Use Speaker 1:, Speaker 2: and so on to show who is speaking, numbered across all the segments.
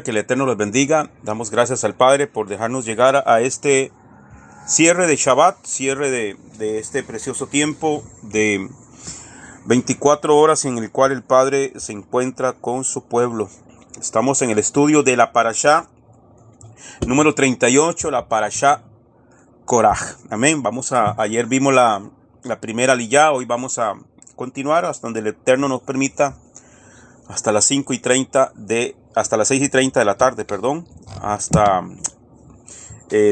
Speaker 1: Que el Eterno los bendiga. Damos gracias al Padre por dejarnos llegar a este cierre de Shabbat, cierre de este precioso tiempo de 24 horas en el cual el Padre se encuentra con su pueblo. Estamos en el estudio de la Parashá número 38, la Parashá Koraj. Amén. Ayer vimos la primera aliyá, hoy vamos a continuar hasta donde el Eterno nos permita, hasta las 6:30 de la tarde, hasta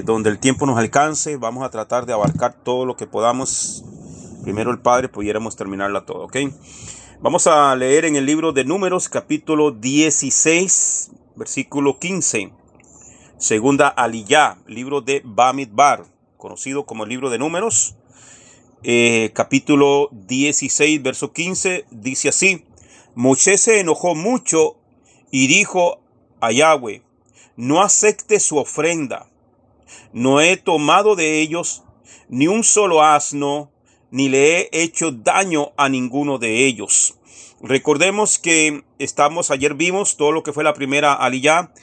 Speaker 1: donde el tiempo nos alcance. Vamos a tratar de abarcar todo lo que podamos. Primero el Padre, pudiéramos terminarla todo, ¿ok? Vamos a leer en el libro de Números, capítulo 16, versículo 15. Segunda aliyá, libro de Bamidbar, conocido como el libro de Números, capítulo 16, verso 15, dice así: Moshe se enojó mucho y dijo a Yahweh: no acepte su ofrenda. No he tomado de ellos ni un solo asno, ni le he hecho daño a ninguno de ellos. Recordemos que ayer vimos todo lo que fue la primera aliyá,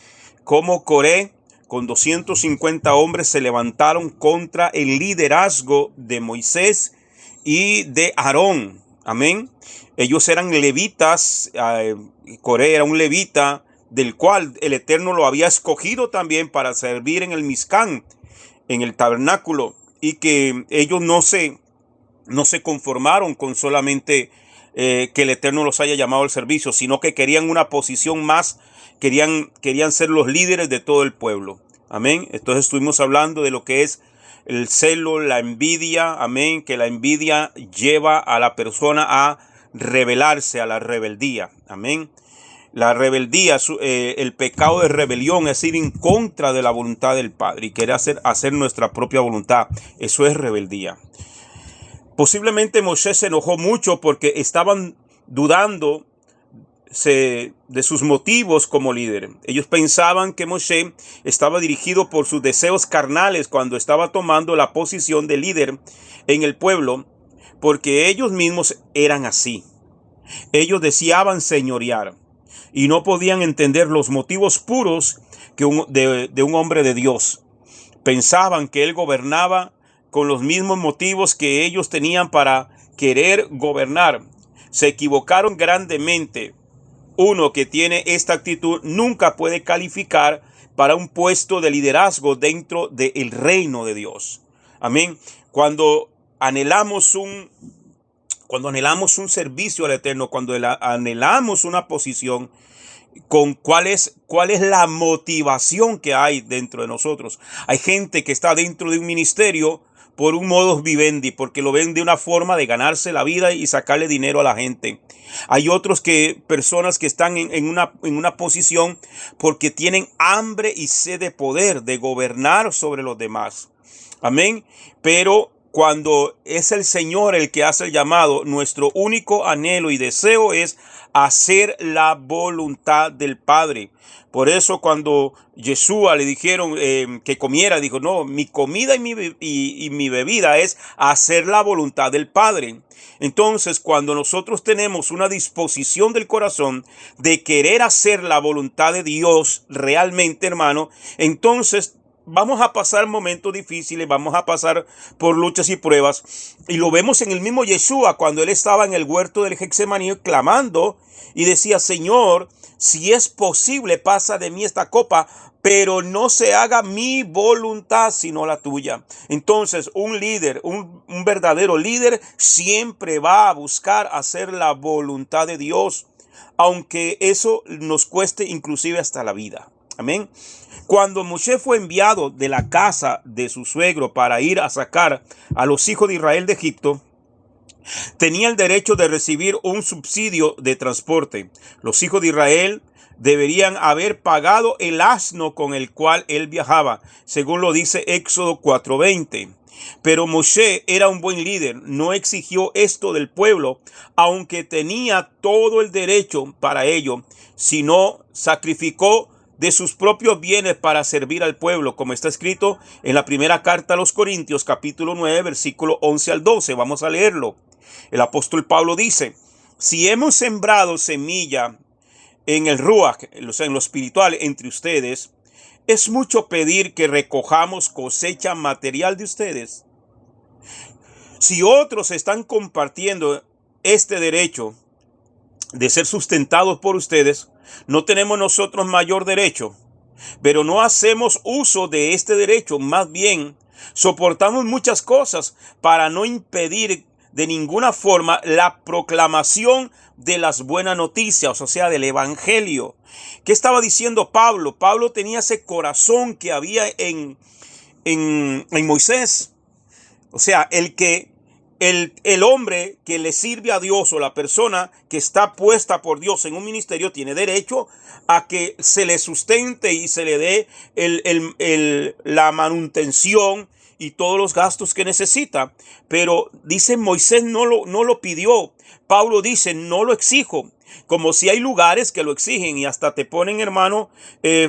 Speaker 1: cómo Coré con 250 hombres se levantaron contra el liderazgo de Moisés y de Aarón. Amén. Ellos eran levitas. Coré era un levita del cual el Eterno lo había escogido también para servir en el Mizcán, en el tabernáculo, y que ellos no se conformaron con solamente que el Eterno los haya llamado al servicio, sino que querían una posición más, querían ser los líderes de todo el pueblo. Amén. Entonces estuvimos hablando de lo que es el celo, la envidia. Amén. Que la envidia lleva a la persona a rebelarse, a la rebeldía. Amén. La rebeldía, el pecado de rebelión es ir en contra de la voluntad del Padre y querer hacer nuestra propia voluntad. Eso es rebeldía. Posiblemente Moshe se enojó mucho porque estaban dudando de sus motivos como líder. Ellos pensaban que Moshe estaba dirigido por sus deseos carnales cuando estaba tomando la posición de líder en el pueblo, porque ellos mismos eran así. Ellos deseaban señorear y no podían entender los motivos puros de un hombre de Dios. Pensaban que él gobernaba con los mismos motivos que ellos tenían para querer gobernar. Se equivocaron grandemente. Uno que tiene esta actitud nunca puede calificar para un puesto de liderazgo dentro del reino de Dios. Amén. Cuando anhelamos un servicio al Eterno, cuando anhelamos una posición, ¿cuál es la motivación que hay dentro de nosotros? Hay gente que está dentro de un ministerio por un modus vivendi, porque lo ven de una forma de ganarse la vida y sacarle dinero a la gente. Hay personas que están en una posición porque tienen hambre y sed de poder, de gobernar sobre los demás. Amén. Pero cuando es el Señor el que hace el llamado, nuestro único anhelo y deseo es hacer la voluntad del Padre. Por eso cuando Yeshua le dijeron que comiera, dijo: no, mi comida y mi bebida es hacer la voluntad del Padre. Entonces, cuando nosotros tenemos una disposición del corazón de querer hacer la voluntad de Dios realmente, hermano, entonces vamos a pasar momentos difíciles, vamos a pasar por luchas y pruebas. Y lo vemos en el mismo Yeshua cuando él estaba en el huerto del Getsemaní clamando y decía: Señor, si es posible, pasa de mí esta copa, pero no se haga mi voluntad sino la tuya. Entonces un líder, un verdadero líder, siempre va a buscar hacer la voluntad de Dios, aunque eso nos cueste inclusive hasta la vida. Amén. Cuando Moshe fue enviado de la casa de su suegro para ir a sacar a los hijos de Israel de Egipto, tenía el derecho de recibir un subsidio de transporte. Los hijos de Israel deberían haber pagado el asno con el cual él viajaba, según lo dice Éxodo 4:20. Pero Moshe era un buen líder, no exigió esto del pueblo, aunque tenía todo el derecho para ello, sino sacrificó de sus propios bienes para servir al pueblo, como está escrito en la primera carta a los Corintios, capítulo 9, versículo 11 al 12. Vamos a leerlo. El apóstol Pablo dice: si hemos sembrado semilla en el Ruach, o sea, en lo espiritual entre ustedes, es mucho pedir que recojamos cosecha material de ustedes. Si otros están compartiendo este derecho de ser sustentados por ustedes, no tenemos nosotros mayor derecho, pero no hacemos uso de este derecho. Más bien, soportamos muchas cosas para no impedir de ninguna forma la proclamación de las buenas noticias, o sea, del evangelio. ¿Qué estaba diciendo Pablo? Pablo tenía ese corazón que había en Moisés. O sea, el hombre que le sirve a Dios, o la persona que está puesta por Dios en un ministerio, tiene derecho a que se le sustente y se le dé la manutención y todos los gastos que necesita. Pero dice, Moisés no lo pidió. Pablo dice, no lo exijo. Como si hay lugares que lo exigen y hasta te ponen, hermano,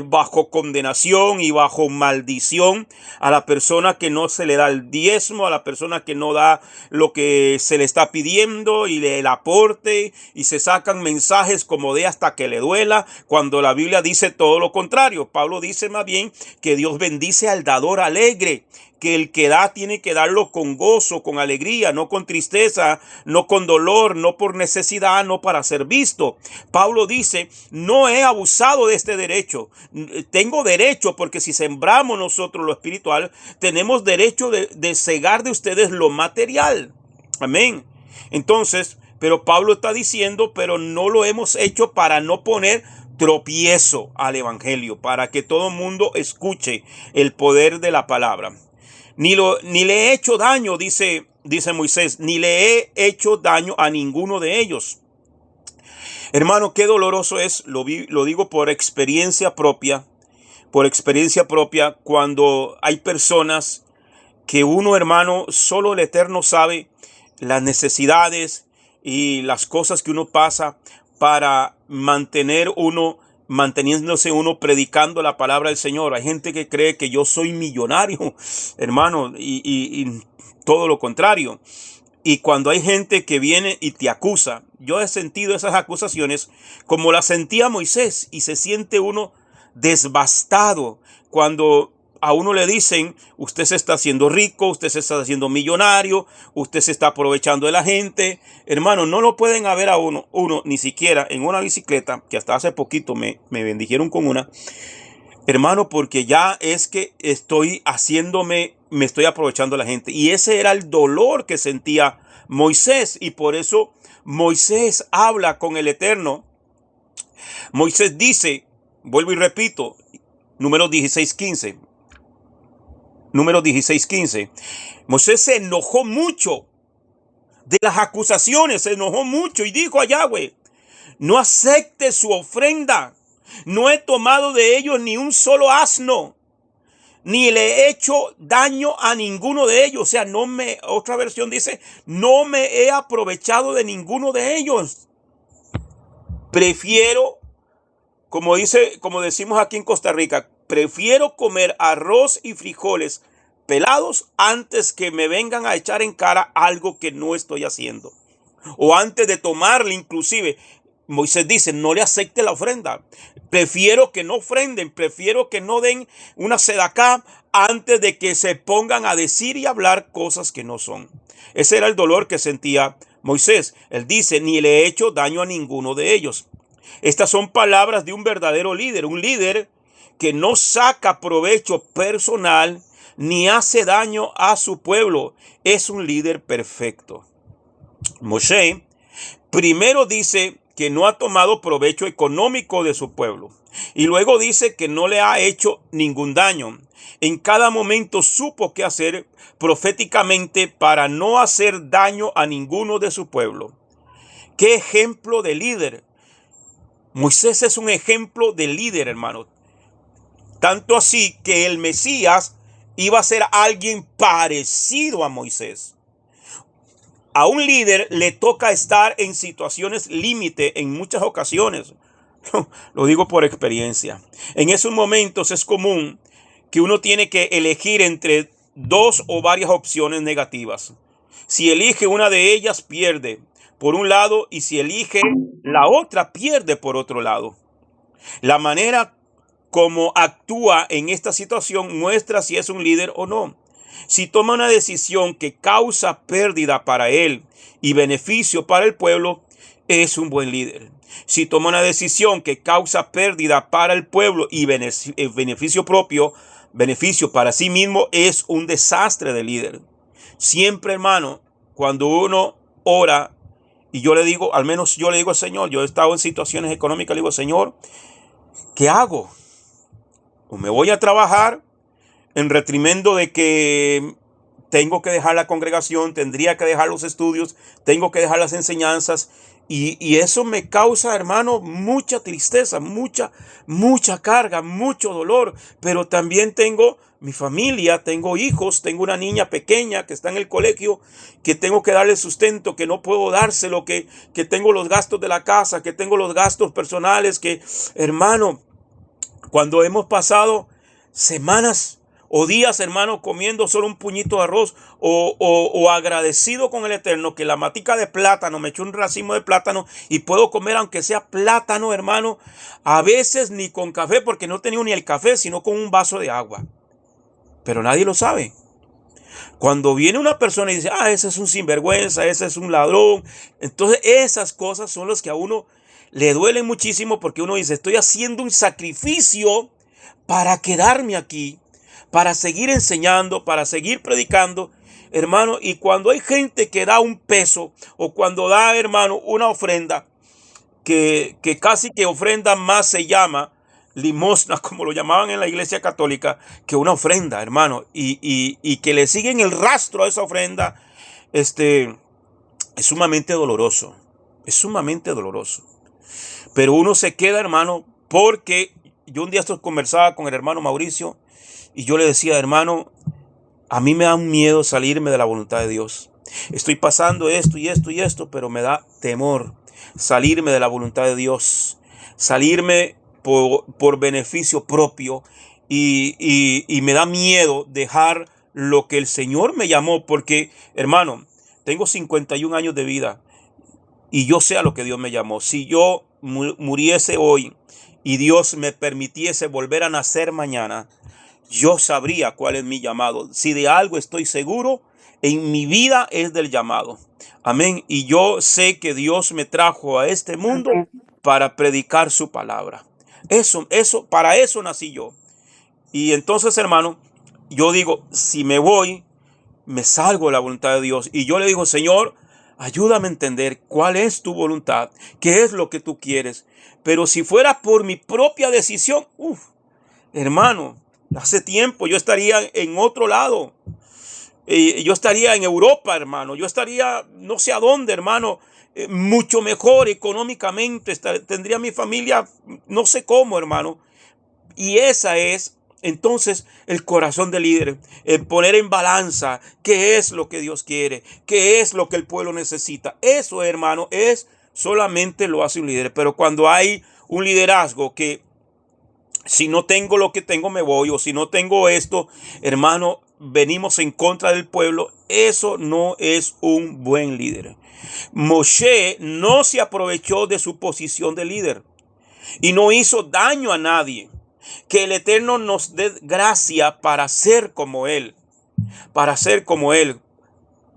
Speaker 1: bajo condenación y bajo maldición a la persona que no se le da el diezmo, a la persona que no da lo que se le está pidiendo y el aporte, y se sacan mensajes como de hasta que le duela, cuando la Biblia dice todo lo contrario. Pablo dice más bien que Dios bendice al dador alegre, que el que da tiene que darlo con gozo, con alegría, no con tristeza, no con dolor, no por necesidad, no para ser visto. Pablo dice, no he abusado de este derecho. Tengo derecho, porque si sembramos nosotros lo espiritual, tenemos derecho de cegar de ustedes lo material. Amén. Entonces, pero Pablo está diciendo, pero no lo hemos hecho para no poner tropiezo al evangelio, para que todo el mundo escuche el poder de la palabra. Ni le he hecho daño, dice Moisés, ni le he hecho daño a ninguno de ellos. Hermano, qué doloroso es, lo digo por experiencia propia, cuando hay personas que uno, hermano, solo el Eterno sabe las necesidades y las cosas que uno pasa para manteniéndose uno predicando la palabra del Señor. Hay gente que cree que yo soy millonario, hermano, y todo lo contrario. Y cuando hay gente que viene y te acusa, yo he sentido esas acusaciones como las sentía Moisés, y se siente uno devastado cuando a uno le dicen, usted se está haciendo rico, usted se está haciendo millonario, usted se está aprovechando de la gente. Hermano, no lo pueden haber a uno ni siquiera en una bicicleta, que hasta hace poquito me bendijeron con una. Hermano, porque ya es que me estoy aprovechando de la gente. Y ese era el dolor que sentía Moisés. Y por eso Moisés habla con el Eterno. Moisés dice, vuelvo y repito, Números 16:15. Moisés se enojó mucho de las acusaciones, se enojó mucho y dijo a Yahweh, no acepte su ofrenda. No he tomado de ellos ni un solo asno, ni le he hecho daño a ninguno de ellos. O sea, otra versión dice, no me he aprovechado de ninguno de ellos. Prefiero, como decimos aquí en Costa Rica, prefiero comer arroz y frijoles pelados antes que me vengan a echar en cara algo que no estoy haciendo. O antes de tomarle, inclusive. Moisés dice, no le acepte la ofrenda. Prefiero que no ofrenden, prefiero que no den una sedacá antes de que se pongan a decir y hablar cosas que no son. Ese era el dolor que sentía Moisés. Él dice, ni le he hecho daño a ninguno de ellos. Estas son palabras de un verdadero líder, un líder que no saca provecho personal ni hace daño a su pueblo. Es un líder perfecto. Moshe primero dice que no ha tomado provecho económico de su pueblo, y luego dice que no le ha hecho ningún daño. En cada momento supo qué hacer proféticamente para no hacer daño a ninguno de su pueblo. ¡Qué ejemplo de líder! Moisés es un ejemplo de líder, hermano. Tanto así que el Mesías iba a ser alguien parecido a Moisés. A un líder le toca estar en situaciones límite en muchas ocasiones. Lo digo por experiencia. En esos momentos es común que uno tiene que elegir entre dos o varias opciones negativas. Si elige una de ellas, pierde por un lado, y si elige la otra, pierde por otro lado. La manera como actúa en esta situación muestra si es un líder o no. Si toma una decisión que causa pérdida para él y beneficio para el pueblo, es un buen líder. Si toma una decisión que causa pérdida para el pueblo y beneficio propio, beneficio para sí mismo, es un desastre de líder. Siempre, hermano, cuando uno ora, y yo le digo, al menos yo le digo al Señor, yo he estado en situaciones económicas, le digo, Señor, ¿qué hago? O me voy a trabajar en retrimendo de que tengo que dejar la congregación, tendría que dejar los estudios, tengo que dejar las enseñanzas. Y eso me causa, hermano, mucha tristeza, mucha carga, mucho dolor. Pero también tengo mi familia, tengo hijos, tengo una niña pequeña que está en el colegio, que tengo que darle sustento, que no puedo dárselo, que tengo los gastos de la casa, que tengo los gastos personales, que, hermano, cuando hemos pasado semanas o días, hermano, comiendo solo un puñito de arroz o agradecido con el Eterno que la matica de plátano, me echó un racimo de plátano y puedo comer aunque sea plátano, hermano, a veces ni con café porque no tenía ni el café, sino con un vaso de agua. Pero nadie lo sabe. Cuando viene una persona y dice, ese es un sinvergüenza, ese es un ladrón, entonces esas cosas son las que a uno le duelen muchísimo porque uno dice, estoy haciendo un sacrificio para quedarme aquí, para seguir enseñando, para seguir predicando, hermano. Y cuando hay gente que da un peso o cuando da, hermano, una ofrenda, que casi que ofrenda más se llama limosna, como lo llamaban en la iglesia católica, que una ofrenda, hermano, y que le siguen el rastro a esa ofrenda, es sumamente doloroso, es sumamente doloroso. Pero uno se queda, hermano, porque yo un día conversaba con el hermano Mauricio y yo le decía, hermano, a mí me da un miedo salirme de la voluntad de Dios. Estoy pasando esto y esto y esto, pero me da temor salirme de la voluntad de Dios, salirme por beneficio propio y me da miedo dejar lo que el Señor me llamó, porque, hermano, tengo 51 años de vida y yo sé a lo que Dios me llamó. Si yo muriese hoy y Dios me permitiese volver a nacer mañana, yo sabría cuál es mi llamado. Si de algo estoy seguro, en mi vida es del llamado. Amén. Y yo sé que Dios me trajo a este mundo para predicar su palabra. Para eso nací yo. Y entonces, hermano, yo digo, si me voy, me salgo de la voluntad de Dios. Y yo le digo, Señor, ayúdame a entender cuál es tu voluntad, qué es lo que tú quieres. Pero si fuera por mi propia decisión, hermano, hace tiempo yo estaría en otro lado. Yo estaría en Europa, hermano. Yo estaría no sé a dónde, hermano. Mucho mejor económicamente. Tendría mi familia no sé cómo, hermano. Y esa es entonces el corazón del líder. El poner en balanza qué es lo que Dios quiere. Qué es lo que el pueblo necesita. Eso, hermano, solamente lo hace un líder. Pero cuando hay un liderazgo que si no tengo lo que tengo me voy, o si no tengo esto, hermano, venimos en contra del pueblo, eso no es un buen líder. Moshe no se aprovechó de su posición de líder y no hizo daño a nadie. Que el Eterno nos dé gracia para ser como Él,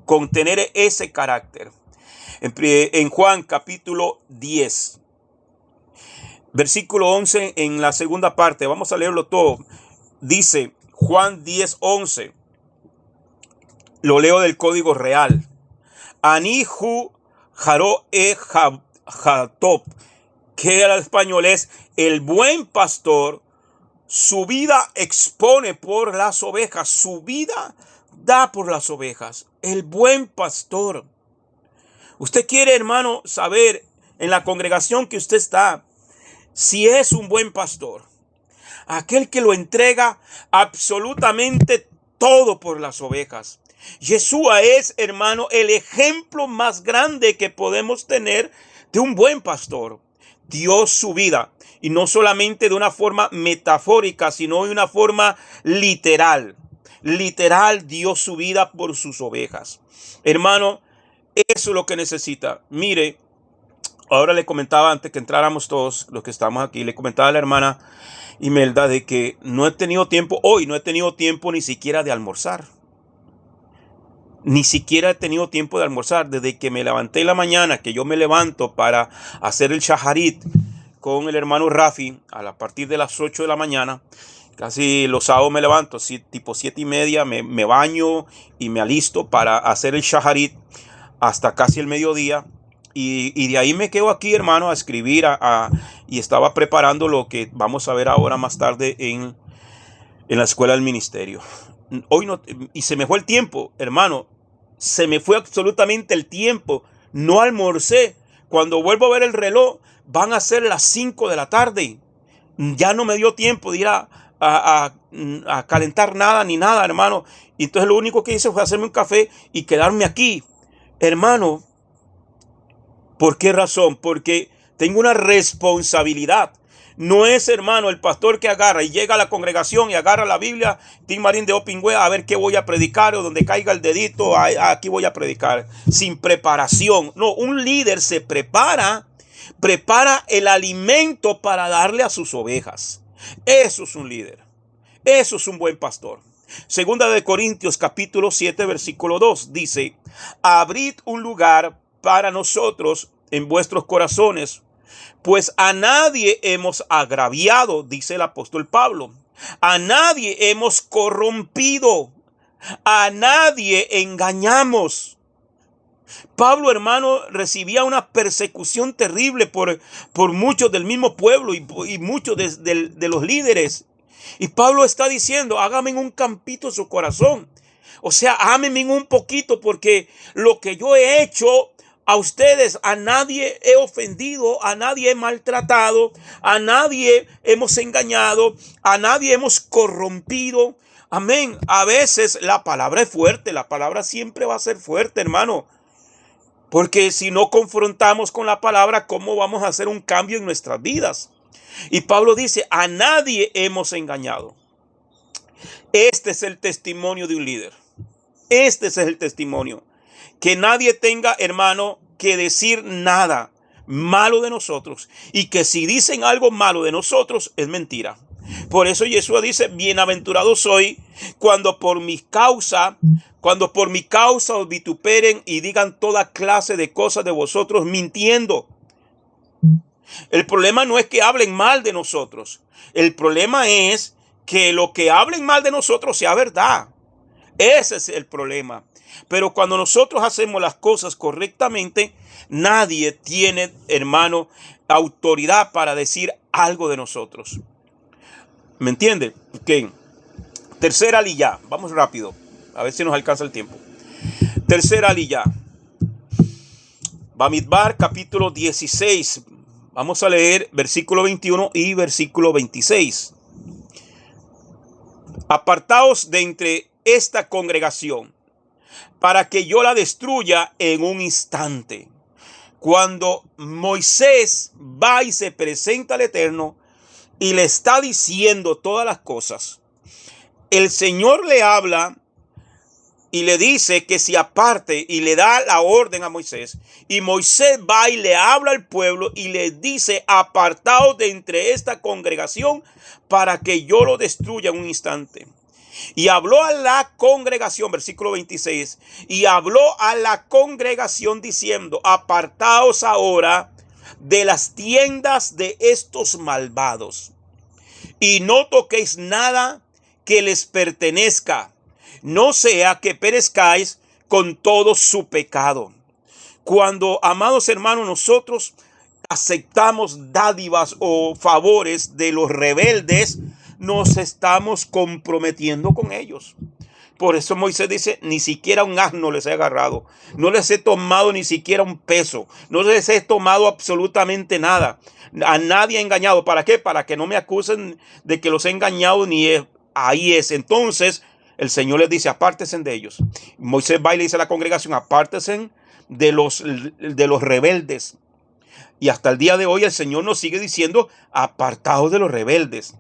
Speaker 1: con tener ese carácter. En Juan capítulo 10. Versículo 11 en la segunda parte. Vamos a leerlo todo. Dice Juan 10:11. Lo leo del Código Real. Anihu Jaro Jatob, que al español es el buen pastor, su vida expone por las ovejas. Su vida da por las ovejas. El buen pastor. Usted quiere, hermano, saber en la congregación que usted está, si es un buen pastor, aquel que lo entrega absolutamente todo por las ovejas. Yeshua es, hermano, el ejemplo más grande que podemos tener de un buen pastor. Dio su vida, y no solamente de una forma metafórica, sino de una forma literal. Literal dio su vida por sus ovejas. Hermano, eso es lo que necesita. Mire, Ahora le comentaba antes que entráramos todos los que estamos aquí, le comentaba a la hermana Imelda de que no he tenido tiempo, hoy no he tenido tiempo ni siquiera de almorzar. Ni siquiera he tenido tiempo de almorzar. Desde que me levanté en la mañana, que yo me levanto para hacer el shaharit con el hermano Rafi a partir de las 8 de la mañana. Casi los sábados me levanto, tipo 7:30, me baño y me alisto para hacer el shaharit hasta casi el mediodía. Y de ahí me quedo aquí, hermano, a escribir y estaba preparando lo que vamos a ver ahora más tarde en la escuela del ministerio. Hoy no, y se me fue el tiempo, hermano. Se me fue absolutamente el tiempo. No almorcé. Cuando vuelvo a ver el reloj, van a ser las 5 de la tarde. Ya no me dio tiempo de ir a calentar nada ni nada, hermano. Y entonces lo único que hice fue hacerme un café y quedarme aquí. Hermano, ¿por qué razón? Porque tengo una responsabilidad. No es, hermano, el pastor que agarra y llega a la congregación y agarra la Biblia, Tim Marín de Opingüe, a ver qué voy a predicar, o donde caiga el dedito, aquí voy a predicar, sin preparación. No, un líder se prepara el alimento para darle a sus ovejas. Eso es un líder. Eso es un buen pastor. Segunda de Corintios capítulo 7 versículo 2 dice: abrid un lugar para nosotros en vuestros corazones, pues a nadie hemos agraviado, dice el apóstol Pablo. A nadie hemos corrompido. A nadie engañamos. Pablo, hermano, recibía una persecución terrible por muchos del mismo pueblo y muchos de los líderes. Y Pablo está diciendo: hágame un campito en su corazón. O sea, ámenme un poquito, porque lo que yo he hecho a ustedes, a nadie he ofendido, a nadie he maltratado, a nadie hemos engañado, a nadie hemos corrompido. Amén. A veces la palabra es fuerte, la palabra siempre va a ser fuerte, hermano. Porque si no confrontamos con la palabra, ¿cómo vamos a hacer un cambio en nuestras vidas? Y Pablo dice: a nadie hemos engañado. Este es el testimonio de un líder. Este es el testimonio. Que nadie tenga, hermano, que decir nada malo de nosotros. Y que si dicen algo malo de nosotros, es mentira. Por eso Jesús dice: bienaventurado soy cuando por mi causa os vituperen y digan toda clase de cosas de vosotros mintiendo. El problema no es que hablen mal de nosotros. El problema es que lo que hablen mal de nosotros sea verdad. Ese es el problema. Pero cuando nosotros hacemos las cosas correctamente, nadie tiene, hermano, autoridad para decir algo de nosotros. ¿Me entiende? Ok. Tercera aliyá. Vamos rápido. A ver si nos alcanza el tiempo. Tercera aliyá. Bamidbar capítulo 16. Vamos a leer versículo 21 y versículo 26. Apartaos de entre esta congregación, para que yo la destruya en un instante. Cuando Moisés va y se presenta al Eterno y le está diciendo todas las cosas, el Señor le habla y le dice que se aparte, y le da la orden a Moisés. Y Moisés va y le habla al pueblo y le dice: apartaos de entre esta congregación para que yo lo destruya en un instante. Y habló a la congregación, versículo 26, y habló a la congregación diciendo: apartaos ahora de las tiendas de estos malvados, y no toquéis nada que les pertenezca, no sea que perezcáis con todo su pecado. Cuando, amados hermanos, nosotros aceptamos dádivas o favores de los rebeldes, nos estamos comprometiendo con ellos. Por eso Moisés dice: ni siquiera un asno les he agarrado, no les he tomado ni siquiera un peso, no les he tomado absolutamente nada, a nadie he engañado. ¿Para qué? Para que no me acusen de que los he engañado, ahí es. Entonces el Señor les dice: apártense de ellos. Moisés va y le dice a la congregación: apártense de los rebeldes. Y hasta el día de hoy el Señor nos sigue diciendo: apartados de los rebeldes.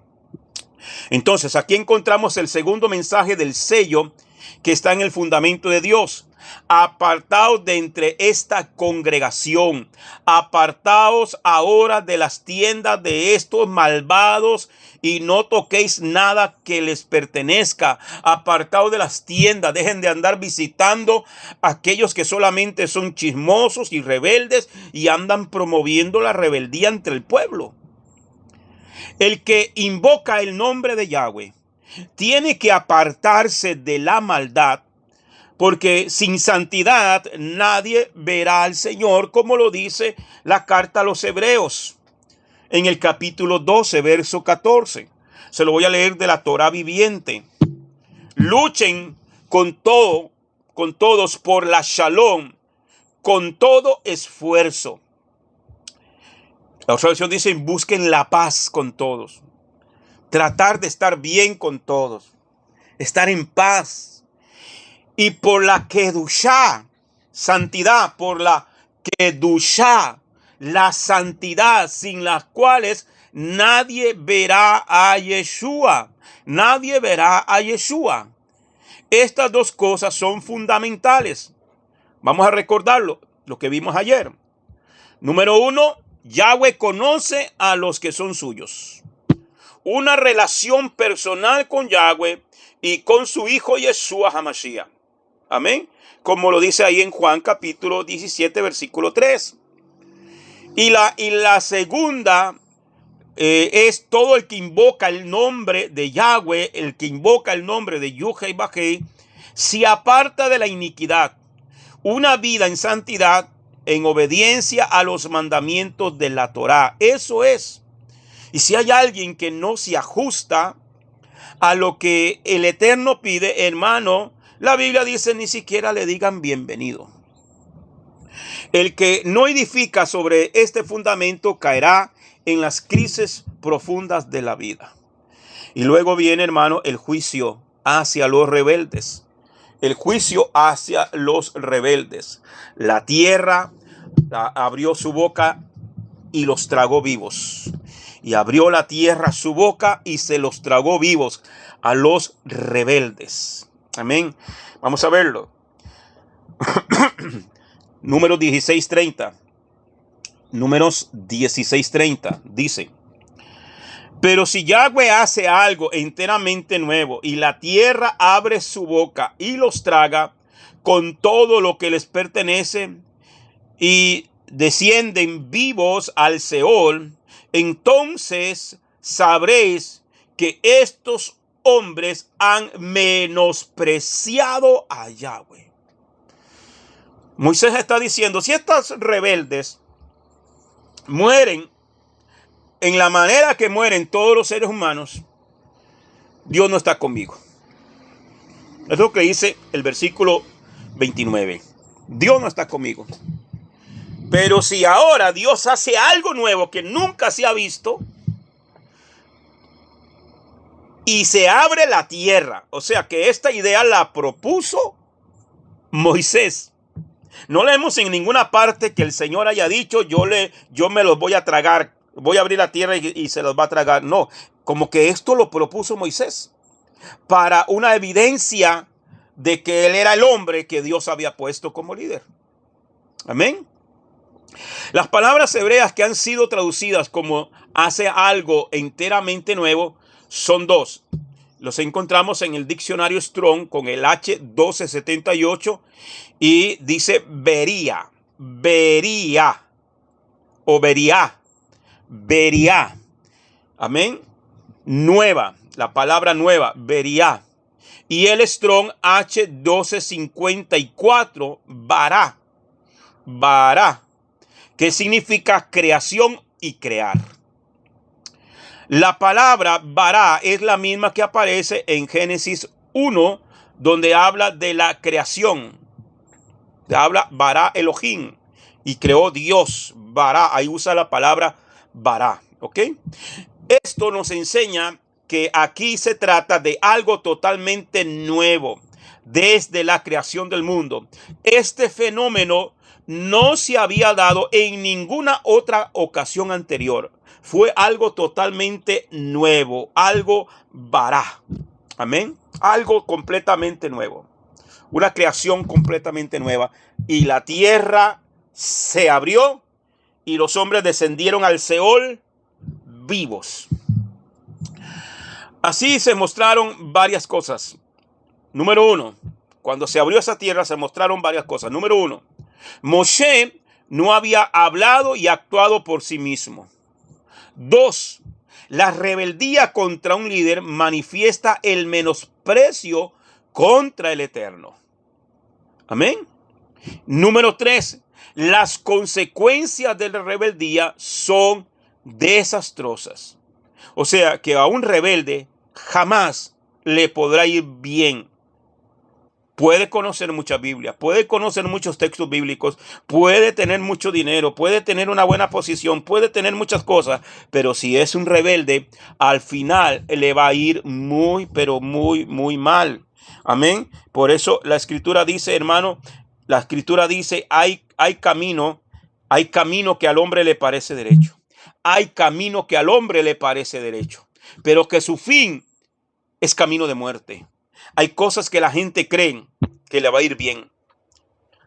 Speaker 1: Entonces aquí encontramos el segundo mensaje del sello que está en el fundamento de Dios. apartaos de entre esta congregación, apartaos ahora de las tiendas de estos malvados y no toquéis nada que les pertenezca. Apartaos de las tiendas, dejen de andar visitando a aquellos que solamente son chismosos y rebeldes y andan promoviendo la rebeldía entre el pueblo. El que invoca el nombre de Yahweh tiene que apartarse de la maldad, porque sin santidad nadie verá al Señor, como lo dice la carta a los Hebreos en el capítulo 12, verso 14. Se lo voy a leer de la Torá viviente. Luchen con todos por la shalom, con todo esfuerzo. La otra versión dice: busquen la paz con todos. Tratar de estar bien con todos. Estar en paz. Y por la kedushá, santidad, por la kedushá, la santidad, sin las cuales nadie verá a Yeshua. Nadie verá a Yeshua. Estas dos cosas son fundamentales. Vamos a recordarlo, lo que vimos ayer. Número 1, Yahweh conoce a los que son suyos. Una relación personal con Yahweh y con su Hijo Yeshua HaMashiach. Amén. Como lo dice ahí en Juan capítulo 17, versículo 3. Y la segunda es todo el que invoca el nombre de Yahweh, el que invoca el nombre de Yuhei Bajei, se aparta de la iniquidad. Una vida en santidad, en obediencia a los mandamientos de la Torá. Eso es. Y si hay alguien que no se ajusta a lo que el Eterno pide, hermano, la Biblia dice: ni siquiera le digan bienvenido. El que no edifica sobre este fundamento caerá en las crisis profundas de la vida. Y luego viene, hermano, el juicio hacia los rebeldes. El juicio hacia los rebeldes. La tierra abrió su boca y los tragó vivos. Y abrió la tierra su boca y se los tragó vivos a los rebeldes. Amén. Vamos a verlo. Números 16:30. Números 16:30 dice: pero si Yahweh hace algo enteramente nuevo y la tierra abre su boca y los traga con todo lo que les pertenece y descienden vivos al Seol, entonces sabréis que estos hombres han menospreciado a Yahweh. Moisés está diciendo: si estos rebeldes mueren en la manera que mueren todos los seres humanos, Dios no está conmigo. Es lo que dice el versículo 29. Dios no está conmigo. Pero si ahora Dios hace algo nuevo que nunca se ha visto y se abre la tierra, o sea que esta idea la propuso Moisés. No leemos en ninguna parte que el Señor haya dicho: yo me los voy a tragar, voy a abrir la tierra y se los va a tragar. No, como que esto lo propuso Moisés para una evidencia de que él era el hombre que Dios había puesto como líder. Amén. Las palabras hebreas que han sido traducidas como hace algo enteramente nuevo son dos. Los encontramos en el diccionario Strong con el H1278 y dice vería o vería. Amén. Nueva, la palabra nueva, vería. Y el Strong H1254, bará, que significa creación y crear. La palabra bará es la misma que aparece en Génesis 1, donde habla de la creación. Habla bará Elohim y creó Dios, bará. Ahí usa la palabra bará, ¿ok? Esto nos enseña que aquí se trata de algo totalmente nuevo desde la creación del mundo. Este fenómeno no se había dado en ninguna otra ocasión anterior. Fue algo totalmente nuevo, algo bará. Amén. Algo completamente nuevo. una creación completamente nueva. Y la tierra se abrió y los hombres descendieron al Seol vivos. Así se mostraron varias cosas. Número uno, cuando se abrió esa tierra se mostraron varias cosas. Número uno, Moshe no había hablado y actuado por sí mismo. Dos, la rebeldía contra un líder manifiesta el menosprecio contra el Eterno. Amén. Número 3, las consecuencias de la rebeldía son desastrosas. O sea que a un rebelde jamás le podrá ir bien. Puede conocer mucha Biblia, puede conocer muchos textos bíblicos, puede tener mucho dinero, puede tener una buena posición, puede tener muchas cosas, pero si es un rebelde, al final le va a ir muy, pero muy, muy mal. Amén. Por eso la escritura dice, hermano, la escritura dice, hay camino que al hombre le parece derecho. Hay camino que al hombre le parece derecho, pero que su fin es camino de muerte. Hay cosas que la gente cree que le va a ir bien.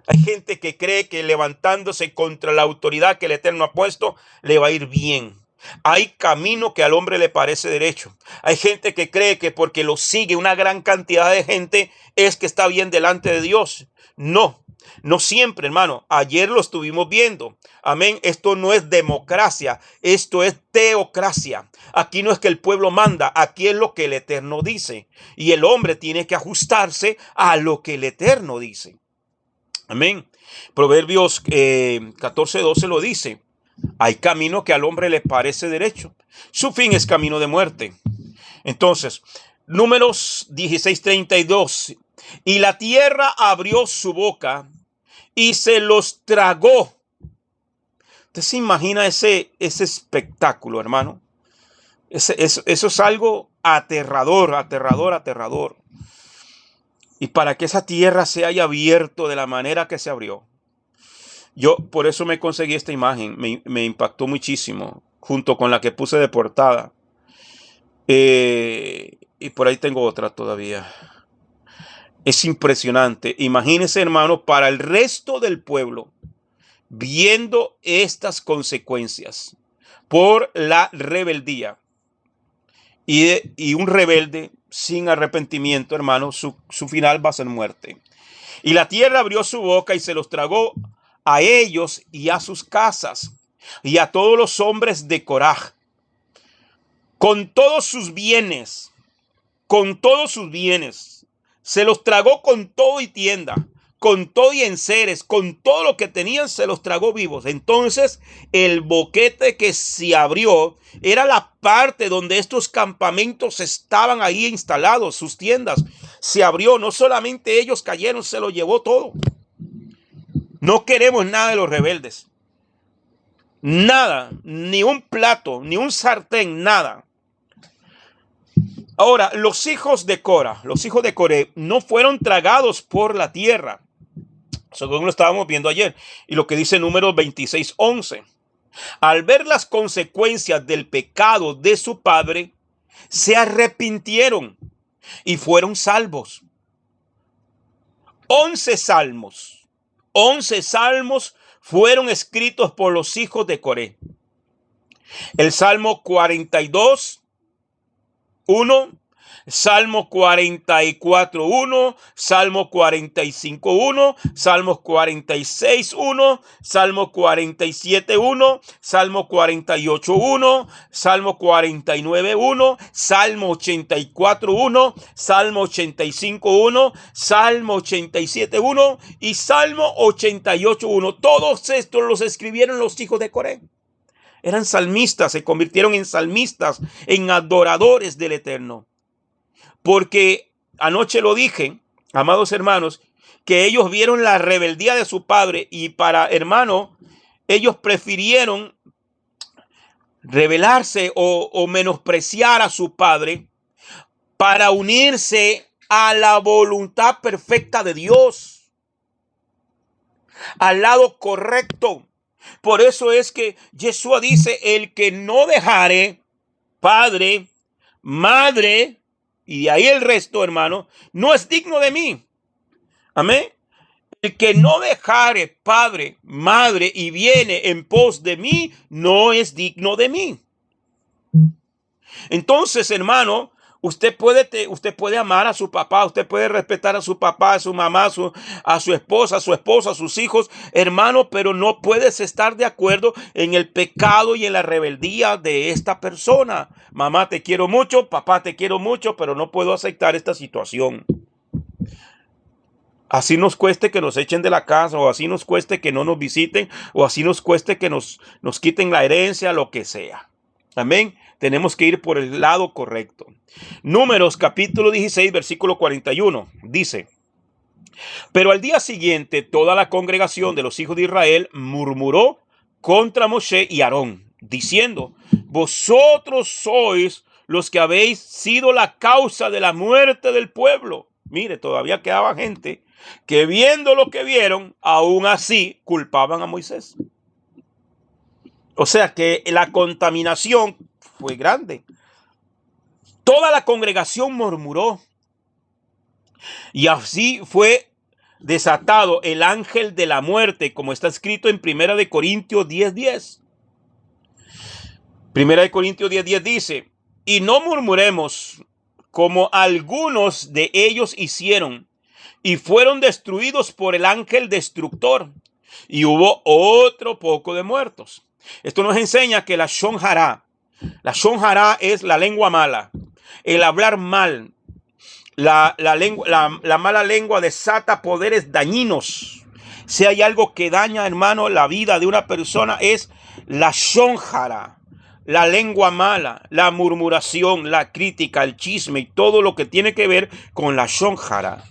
Speaker 1: Hay gente que cree que levantándose contra la autoridad que el Eterno ha puesto, le va a ir bien. Hay camino que al hombre le parece derecho. Hay gente que cree que porque lo sigue una gran cantidad de gente es que está bien delante de Dios. No, no siempre, hermano. Ayer lo estuvimos viendo. Amén. Esto no es democracia, esto es teocracia. Aquí no es que el pueblo manda, aquí es lo que el Eterno dice. Y el hombre tiene que ajustarse a lo que el Eterno dice. Amén. Proverbios 14:12 lo dice. Hay camino que al hombre le parece derecho. Su fin es camino de muerte. Entonces, Números 16:32. Y la tierra abrió su boca y se los tragó. ¿Usted se imagina ese espectáculo, hermano? Eso es algo aterrador, aterrador, aterrador. Y para que esa tierra se haya abierto de la manera que se abrió. Yo por eso me conseguí esta imagen. Me impactó muchísimo. Junto con la que puse de portada. Y por ahí tengo otra todavía. Es impresionante. Imagínense, hermano, para el resto del pueblo. Viendo estas consecuencias. Por la rebeldía. Y un rebelde sin arrepentimiento, hermano, su final va a ser muerte. Y la tierra abrió su boca y se los tragó a ellos y a sus casas y a todos los hombres de Coraj, con todos sus bienes, se los tragó con todo y tienda, con todo y enseres, con todo lo que tenían, se los tragó vivos. Entonces el boquete que se abrió era la parte donde estos campamentos estaban ahí instalados, sus tiendas. Se abrió, no solamente ellos cayeron, se lo llevó todo. No queremos nada de los rebeldes. Nada, ni un plato, ni un sartén, nada. Ahora, los hijos de Coré, no fueron tragados por la tierra, según lo estábamos viendo ayer, y lo que dice Números 26:11. Al ver las consecuencias del pecado de su padre, se arrepintieron y fueron salvos. 11 salmos fueron escritos por los hijos de Coré. El Salmo 42:1, Salmo 44:1, Salmo 45:1, Salmo 46:1, Salmo 47:1, Salmo 48:1, Salmo 49:1, Salmo 84:1, Salmo 85:1, Salmo 87:1 y Salmo 88:1. Todos estos los escribieron los hijos de Coré. Eran salmistas, se convirtieron en salmistas, en adoradores del Eterno. Porque anoche lo dije, amados hermanos, que ellos vieron la rebeldía de su padre y ellos prefirieron rebelarse o menospreciar a su padre para unirse a la voluntad perfecta de Dios, al lado correcto. Por eso es que Yeshua dice, el que no dejare padre, madre, y de ahí el resto, hermano, no es digno de mí. Amén. El que no dejare padre, madre y viene en pos de mí, no es digno de mí. Entonces, hermano, usted puede amar a su papá, usted puede respetar a su papá, a su mamá, a su esposa, a sus hijos, hermano, pero no puedes estar de acuerdo en el pecado y en la rebeldía de esta persona. Mamá, te quiero mucho, papá, te quiero mucho, pero no puedo aceptar esta situación. Así nos cueste que nos echen de la casa, o así nos cueste que no nos visiten, o así nos cueste que nos quiten la herencia, lo que sea. Amén. Tenemos que ir por el lado correcto. Números capítulo 16, versículo 41. Dice: pero al día siguiente toda la congregación de los hijos de Israel murmuró contra Moshe y Aarón, diciendo: vosotros sois los que habéis sido la causa de la muerte del pueblo. Mire, todavía quedaba gente que, viendo lo que vieron, aún así culpaban a Moisés. O sea que la contaminación fue grande. Toda la congregación murmuró. Y así fue desatado el ángel de la muerte, como está escrito en 1 Corintios 10:10. 1 Corintios 10:10 dice: y no murmuremos como algunos de ellos hicieron, y fueron destruidos por el ángel destructor, y hubo otro poco de muertos. Esto nos enseña que la shon hara es la lengua mala, el hablar mal. La mala lengua desata poderes dañinos. Si hay algo que daña, hermano, la vida de una persona, es la shon hara, la lengua mala, la murmuración, la crítica, el chisme y todo lo que tiene que ver con la shon hara.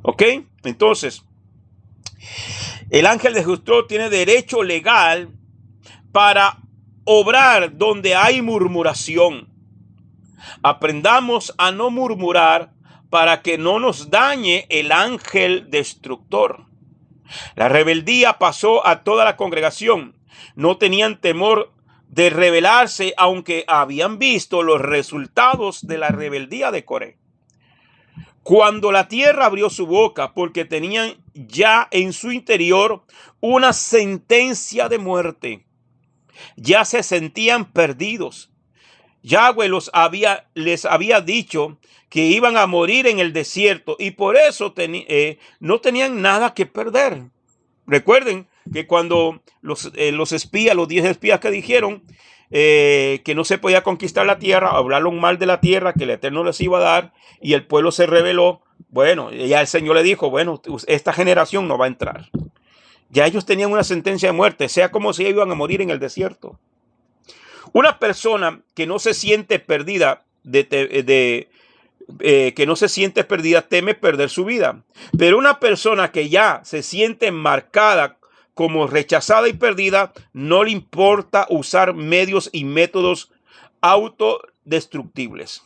Speaker 1: ¿Ok? Entonces, el ángel de justo tiene derecho legal para obrar donde hay murmuración. Aprendamos a no murmurar para que no nos dañe el ángel destructor. La rebeldía pasó a toda la congregación. No tenían temor de rebelarse, aunque habían visto los resultados de la rebeldía de Coré. Cuando la tierra abrió su boca, porque tenían ya en su interior una sentencia de muerte, ya se sentían perdidos. Yahweh les había dicho que iban a morir en el desierto, y por eso no tenían nada que perder. Recuerden que cuando los 10 espías que dijeron que no se podía conquistar la tierra, hablaron mal de la tierra que el Eterno les iba a dar, y el pueblo se rebeló. Bueno, ya el Señor le dijo: bueno, esta generación no va a entrar. Ya ellos tenían una sentencia de muerte, sea como si iban a morir en el desierto. Una persona que no se siente perdida, que no se siente perdida, teme perder su vida. Pero una persona que ya se siente marcada como rechazada y perdida, no le importa usar medios y métodos autodestructibles.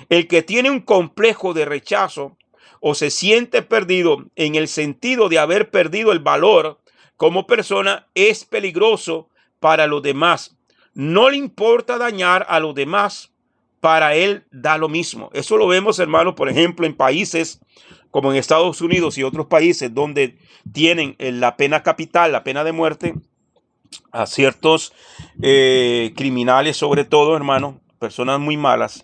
Speaker 1: El que tiene un complejo de rechazo o se siente perdido en el sentido de haber perdido el valor como persona, es peligroso para los demás. No le importa dañar a los demás, para él da lo mismo. Eso lo vemos, hermano, por ejemplo, en países como en Estados Unidos y otros países donde tienen la pena capital, la pena de muerte, a ciertos criminales, sobre todo, hermano, personas muy malas,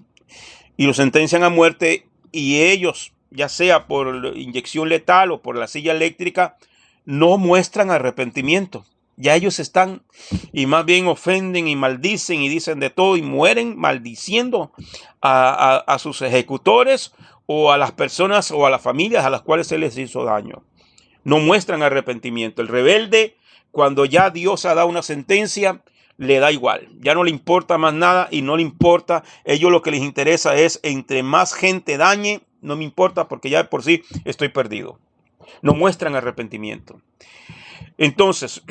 Speaker 1: y los sentencian a muerte, y ellos, ya sea por inyección letal o por la silla eléctrica, no muestran arrepentimiento. Ya ellos están, y más bien ofenden y maldicen y dicen de todo, y mueren maldiciendo a sus ejecutores, o a las personas o a las familias a las cuales se les hizo daño. No muestran arrepentimiento. El rebelde, cuando ya Dios ha dado una sentencia, le da igual. Ya no le importa más nada, y no le importa. Ellos lo que les interesa es, entre más gente dañe, no me importa, porque ya de por sí estoy perdido. No muestran arrepentimiento. Entonces,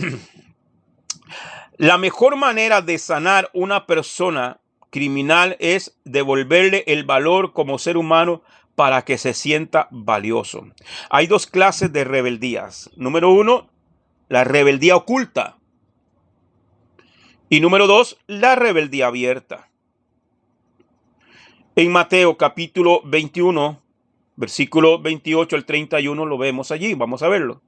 Speaker 1: la mejor manera de sanar una persona criminal es devolverle el valor como ser humano para que se sienta valioso. Hay dos clases de rebeldías. Número 1, la rebeldía oculta. Y número 2, la rebeldía abierta. En Mateo capítulo 21, Versículo 28 al 31 lo vemos allí. Vamos a verlo.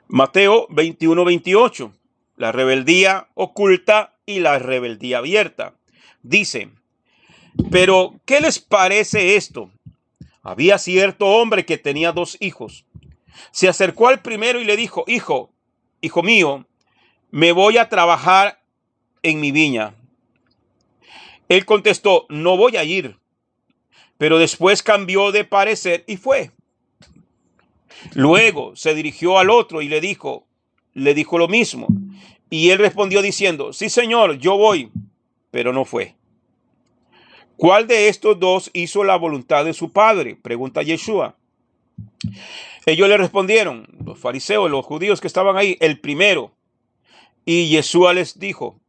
Speaker 1: Mateo 21, 28. La rebeldía oculta y la rebeldía abierta. Dice, pero ¿qué les parece esto? Había cierto hombre que tenía 2 hijos. Se acercó al primero y le dijo, hijo mío, me voy a trabajar en mi viña. Él contestó, no voy a ir. Pero después cambió de parecer y fue. Luego se dirigió al otro y le dijo lo mismo. Y él respondió diciendo, sí, señor, yo voy, pero no fue. ¿Cuál de estos 2 hizo la voluntad de su padre? Pregunta Yeshua. Ellos le respondieron, los fariseos, los judíos que estaban ahí, el primero. Y Yeshua les dijo,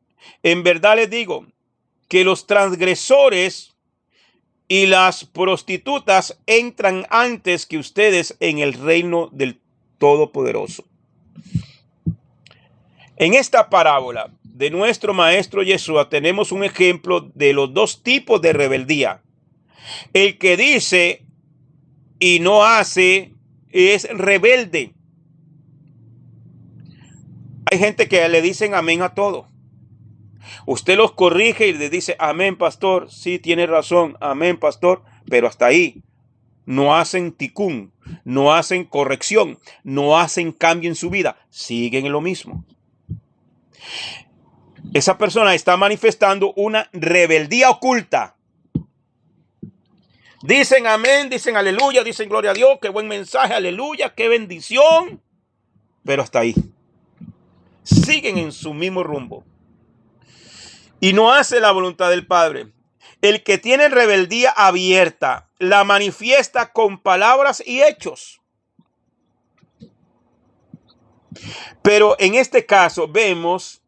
Speaker 1: en verdad les digo que los transgresores y las prostitutas entran antes que ustedes en el reino del Todopoderoso. En esta parábola de nuestro maestro Yeshua tenemos un ejemplo de los 2 tipos de rebeldía. El que dice y no hace es rebelde. Hay gente que le dicen amén a todo. Usted los corrige y le dice, amén, pastor. Sí, tiene razón. Amén, pastor. Pero hasta ahí. No hacen ticún, no hacen corrección, no hacen cambio en su vida. Siguen en lo mismo. Esa persona está manifestando una rebeldía oculta. Dicen amén, dicen aleluya, dicen gloria a Dios, qué buen mensaje, aleluya, qué bendición. Pero hasta ahí. Siguen en su mismo rumbo. Y no hace la voluntad del Padre. El que tiene rebeldía abierta la manifiesta con palabras y hechos. Pero en este caso vemos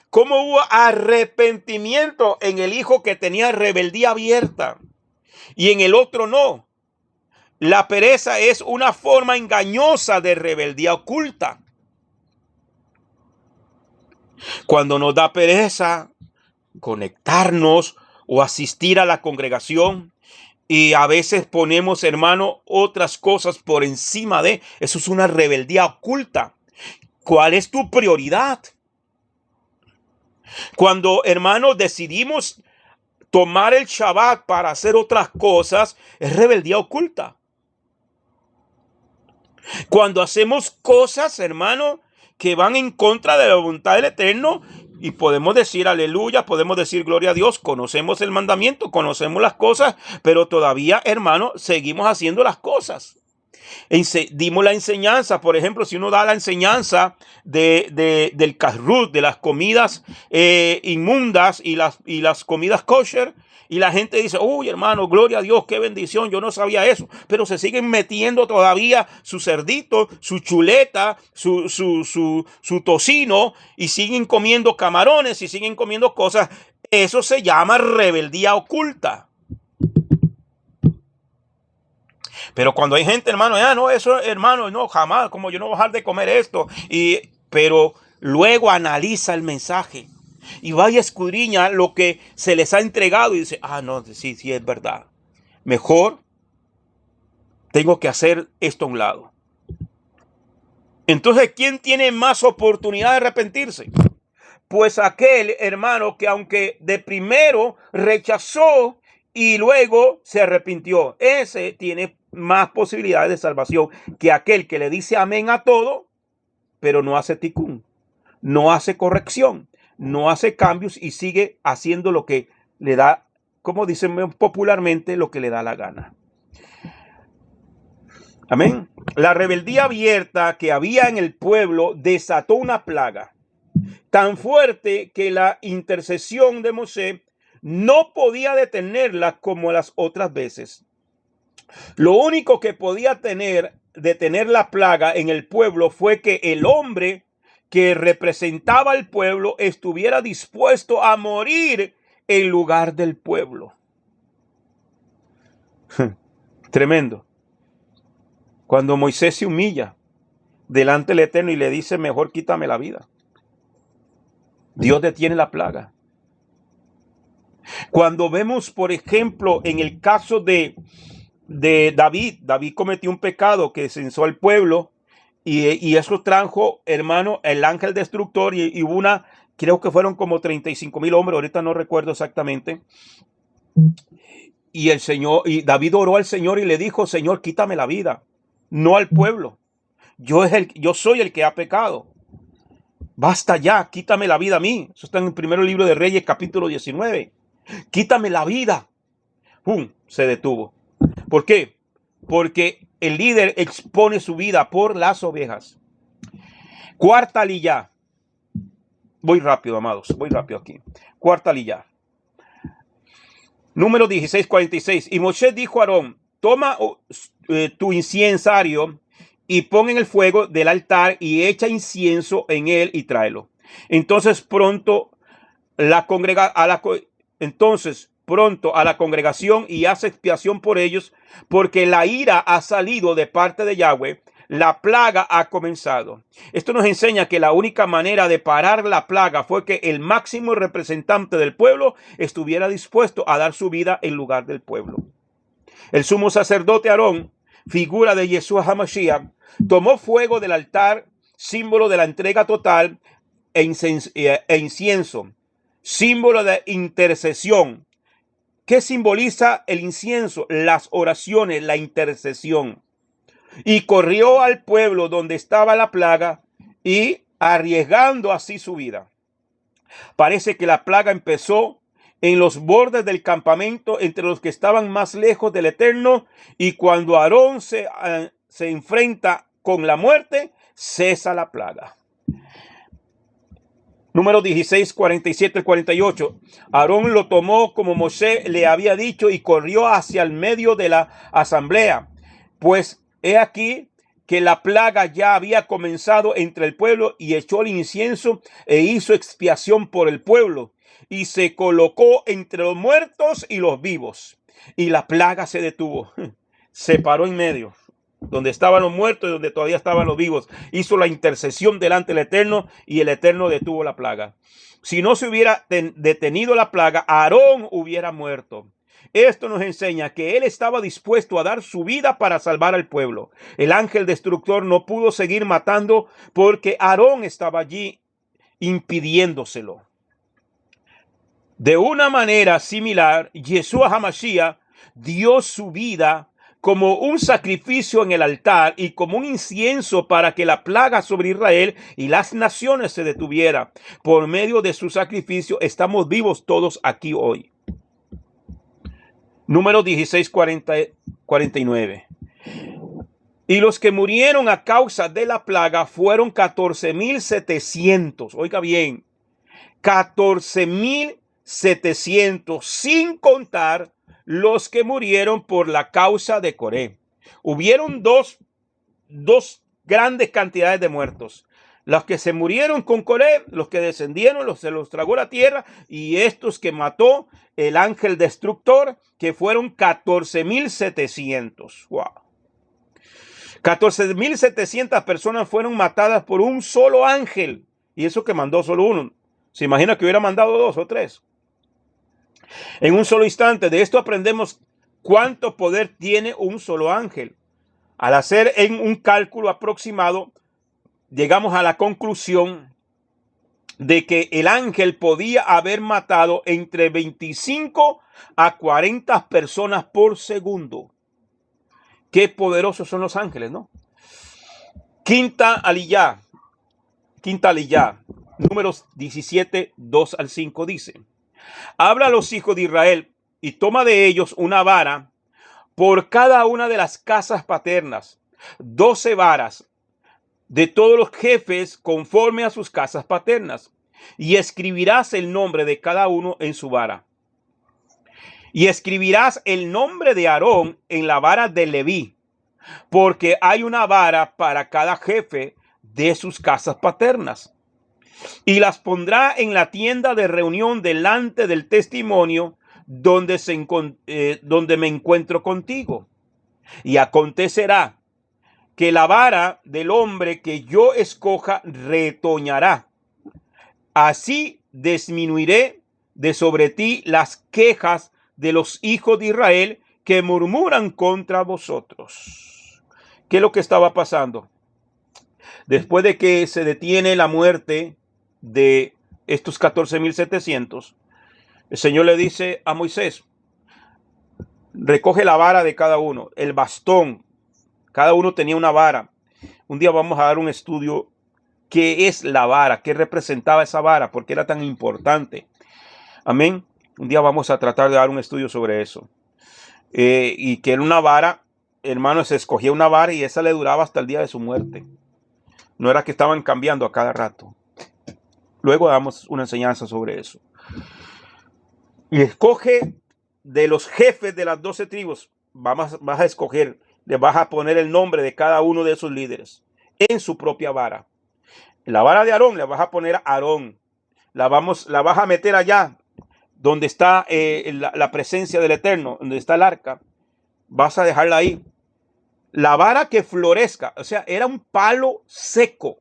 Speaker 1: cómo hubo arrepentimiento en el hijo que tenía rebeldía abierta y en el otro no. La pereza es una forma engañosa de rebeldía oculta. Cuando nos da pereza conectarnos o asistir a la congregación y a veces ponemos, hermano, otras cosas por encima de eso, es una rebeldía oculta. ¿Cuál es tu prioridad? Cuando, hermano, decidimos tomar el Shabbat para hacer otras cosas, es rebeldía oculta. Cuando hacemos cosas, hermano, que van en contra de la voluntad del Eterno, y podemos decir aleluya, podemos decir gloria a Dios, conocemos el mandamiento, conocemos las cosas, pero todavía, hermano, seguimos haciendo las cosas. Dimos la enseñanza, por ejemplo, si uno da la enseñanza del kashrut, de las comidas inmundas y las comidas kosher, y la gente dice, uy, hermano, gloria a Dios, qué bendición, yo no sabía eso, pero se siguen metiendo todavía su cerdito, su chuleta, su tocino, y siguen comiendo camarones y siguen comiendo cosas. Eso se llama rebeldía oculta. Pero cuando hay gente, hermano, no, eso, hermano, no, jamás, como yo no voy a dejar de comer esto. Pero luego analiza el mensaje y vaya a escudriña lo que se les ha entregado y dice, no, sí, es verdad. Mejor tengo que hacer esto a un lado. Entonces, ¿quién tiene más oportunidad de arrepentirse? Pues aquel, hermano, que aunque de primero rechazó y luego se arrepintió, ese tiene más posibilidades de salvación que aquel que le dice amén a todo, pero no hace ticún, no hace corrección, no hace cambios y sigue haciendo lo que le da, como dicen popularmente, lo que le da la gana. Amén. La rebeldía abierta que había en el pueblo desató una plaga tan fuerte que la intercesión de Moisés no podía detenerla como las otras veces. Lo único que podía detener la plaga en el pueblo fue que el hombre que representaba al pueblo estuviera dispuesto a morir en lugar del pueblo. Tremendo. Cuando Moisés se humilla delante del Eterno y le dice, mejor quítame la vida, Dios detiene la plaga. Cuando vemos, por ejemplo, en el caso de de David. David cometió un pecado que censó al pueblo y eso trajo, hermano, el ángel destructor y hubo una, creo que fueron como 35,000 hombres, ahorita no recuerdo exactamente. Y el Señor, y David oró al Señor y le dijo: Señor, quítame la vida, no al pueblo. Yo soy el que ha pecado. Basta ya, quítame la vida a mí. Eso está en el primer libro de Reyes, capítulo 19. Quítame la vida. ¡Pum! Se detuvo. ¿Por qué? Porque el líder expone su vida por las ovejas. Cuarta lilla. Voy rápido, amados. Voy rápido aquí. Cuarta lilla. Número 16:46. Y Moshe dijo a Aarón: toma tu inciensario y pon en el fuego del altar y echa incienso en él y tráelo. Entonces pronto a la congregación y hace expiación por ellos, porque la ira ha salido de parte de Yahweh, la plaga ha comenzado. Esto nos enseña que la única manera de parar la plaga fue que el máximo representante del pueblo estuviera dispuesto a dar su vida en lugar del pueblo. El sumo sacerdote Aarón, figura de Yeshua HaMashiach, tomó fuego del altar, símbolo de la entrega total, e incienso, símbolo de intercesión. ¿Qué simboliza el incienso? Las oraciones, la intercesión. Y corrió al pueblo donde estaba la plaga y arriesgando así su vida. Parece que la plaga empezó en los bordes del campamento, entre los que estaban más lejos del Eterno, y cuando Aarón se enfrenta con la muerte, cesa la plaga. Número 16, 47 al 48. Aarón lo tomó como Moshe le había dicho y corrió hacia el medio de la asamblea. Pues he aquí que la plaga ya había comenzado entre el pueblo, y echó el incienso e hizo expiación por el pueblo. Y se colocó entre los muertos y los vivos. Y la plaga se detuvo. Se paró en medio, donde estaban los muertos y donde todavía estaban los vivos. Hizo la intercesión delante del Eterno y el Eterno detuvo la plaga. Si no se hubiera detenido la plaga, Aarón hubiera muerto. Esto nos enseña que él estaba dispuesto a dar su vida para salvar al pueblo. El ángel destructor no pudo seguir matando porque Aarón estaba allí impidiéndoselo. De una manera similar, Yeshua HaMashiach dio su vida como un sacrificio en el altar y como un incienso para que la plaga sobre Israel y las naciones se detuviera. Por medio de su sacrificio estamos vivos todos aquí hoy. Número 16, 49. Y los que murieron a causa de la plaga fueron 14,700. Oiga bien, 14,700, sin contar los que murieron por la causa de Coré. Hubieron dos grandes cantidades de muertos. Los que se murieron con Coré, los que descendieron, se los tragó la tierra, y estos que mató el ángel destructor, que fueron 14,700. Wow. 14,700 personas fueron matadas por un solo ángel, y eso que mandó solo uno. ¿Se imagina que hubiera mandado 2 o 3? En un solo instante. De esto aprendemos cuánto poder tiene un solo ángel. Al hacer un cálculo aproximado, llegamos a la conclusión de que el ángel podía haber matado entre 25 a 40 personas por segundo. Qué poderosos son los ángeles, ¿no? Quinta aliyá, números 17, 2 al 5 dice: habla a los hijos de Israel y toma de ellos una vara por cada una de las casas paternas, 12 varas de todos los jefes conforme a sus casas paternas, y escribirás el nombre de cada uno en su vara. Y escribirás el nombre de Aarón en la vara de Leví, porque hay una vara para cada jefe de sus casas paternas. Y las pondrá en la tienda de reunión delante del testimonio donde me encuentro contigo. Y acontecerá que la vara del hombre que yo escoja retoñará. Así disminuiré de sobre ti las quejas de los hijos de Israel que murmuran contra vosotros. ¿Qué es lo que estaba pasando? Después de que se detiene la muerte de estos 14,700, el Señor le dice a Moisés, recoge la vara de cada uno, el bastón. Cada uno tenía una vara. Un día vamos a dar un estudio qué es la vara, qué representaba esa vara, por qué era tan importante. Amén. Un día vamos a tratar de dar un estudio sobre eso. Y que era una vara, hermano, se escogía una vara y esa le duraba hasta el día de su muerte. No era que estaban cambiando a cada rato. Luego damos una enseñanza sobre eso. Y escoge de los jefes de las 12 tribus. Vas a escoger, le vas a poner el nombre de cada uno de esos líderes en su propia vara. La vara de Aarón le vas a poner a Aarón. La vas a meter allá donde está la presencia del Eterno, donde está el arca. Vas a dejarla ahí. La vara que florezca, o sea, era un palo seco.